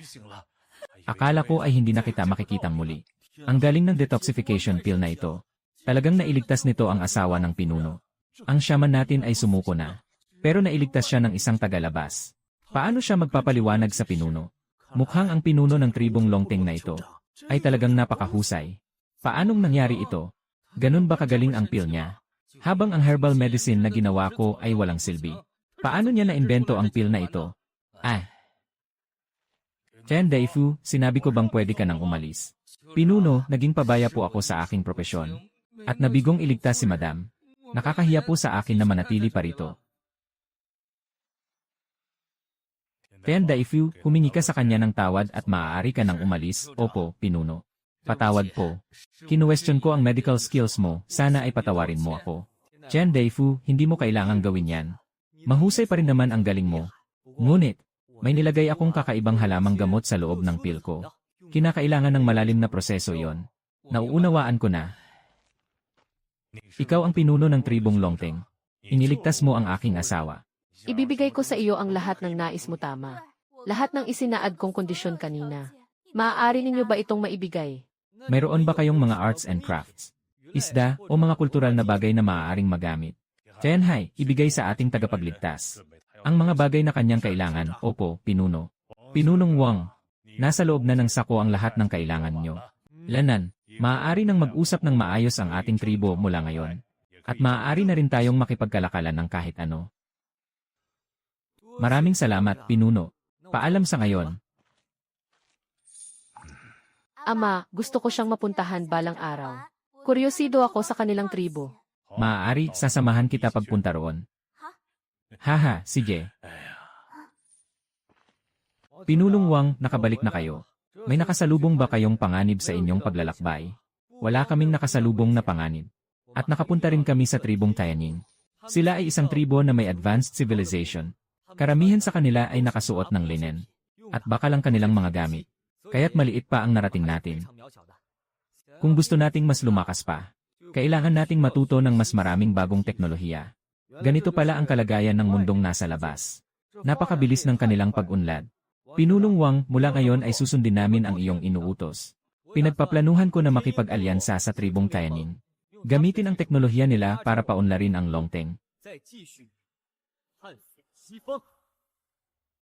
Akala ko ay hindi na kita makikitang muli. Ang galing ng detoxification pill na ito. Talagang nailigtas nito ang asawa ng pinuno. Ang shaman natin ay sumuko na. Pero nailigtas siya ng isang tagalabas. Paano siya magpapaliwanag sa pinuno? Mukhang ang pinuno ng tribong Longteng na ito ay talagang napakahusay. Paanong nangyari ito? Ganun ba kagaling ang pill niya? Habang ang herbal medicine na ginawa ko ay walang silbi. Paano niya naimbento ang pill na ito? Chen Daifu, sinabi ko bang pwede ka nang umalis? Pinuno, naging pabaya po ako sa aking propesyon. At nabigong iligtas si Madam. Nakakahiya po sa akin na manatili pa rito. Chen Daifu, humingi ka sa kanya ng tawad at maaari ka nang umalis. Opo, Pinuno. Patawad po. Kinuwestiyon ko ang medical skills mo, sana ay patawarin mo ako. Chen Daifu, hindi mo kailangang gawin yan. Mahusay pa rin naman ang galing mo. Ngunit, may nilagay akong kakaibang halamang gamot sa loob ng pill ko. Kinakailangan ng malalim na proseso yon. Nauunawaan ko na. Ikaw ang pinuno ng tribong Longteng. Iniligtas mo ang aking asawa. Ibibigay ko sa iyo ang lahat ng nais mo tama. Lahat ng isinaad kong kondisyon kanina. Maaari ninyo ba itong maibigay? Mayroon ba kayong mga arts and crafts? Isda o mga kultural na bagay na maaaring magamit? Tianhai, ibigay sa ating tagapagligtas. Ang mga bagay na kanyang kailangan, opo, Pinuno. Pinunong Wang, nasa loob na ng sako ang lahat ng kailangan nyo. Lanan, maaari nang mag-usap ng maayos ang ating tribo mula ngayon. At maaari na rin tayong makipagkalakalan ng kahit ano. Maraming salamat, Pinuno. Paalam sa ngayon. Ama, gusto ko siyang mapuntahan balang araw. Kuryosido ako sa kanilang tribo. Maaari, sasamahan kita pagpunta roon. Haha, sige. Pinulong Wang, nakabalik na kayo. May nakasalubong ba kayong panganib sa inyong paglalakbay? Wala kaming nakasalubong na panganib. At nakapunta rin kami sa tribong Tianning. Sila ay isang tribo na may advanced civilization. Karamihan sa kanila ay nakasuot ng linen. At baka lang kanilang mga gamit. Kaya't maliit pa ang narating natin. Kung gusto nating mas lumakas pa, kailangan nating matuto ng mas maraming bagong teknolohiya. Ganito pala ang kalagayan ng mundong nasa labas. Napakabilis ng kanilang pag-unlad. Pinulong Wang, mula ngayon ay susundin namin ang iyong inuutos. Pinagpaplanuhan ko na makipag-alyansa sa tribong Tianning. Gamitin ang teknolohiya nila para paunlarin ang Longteng.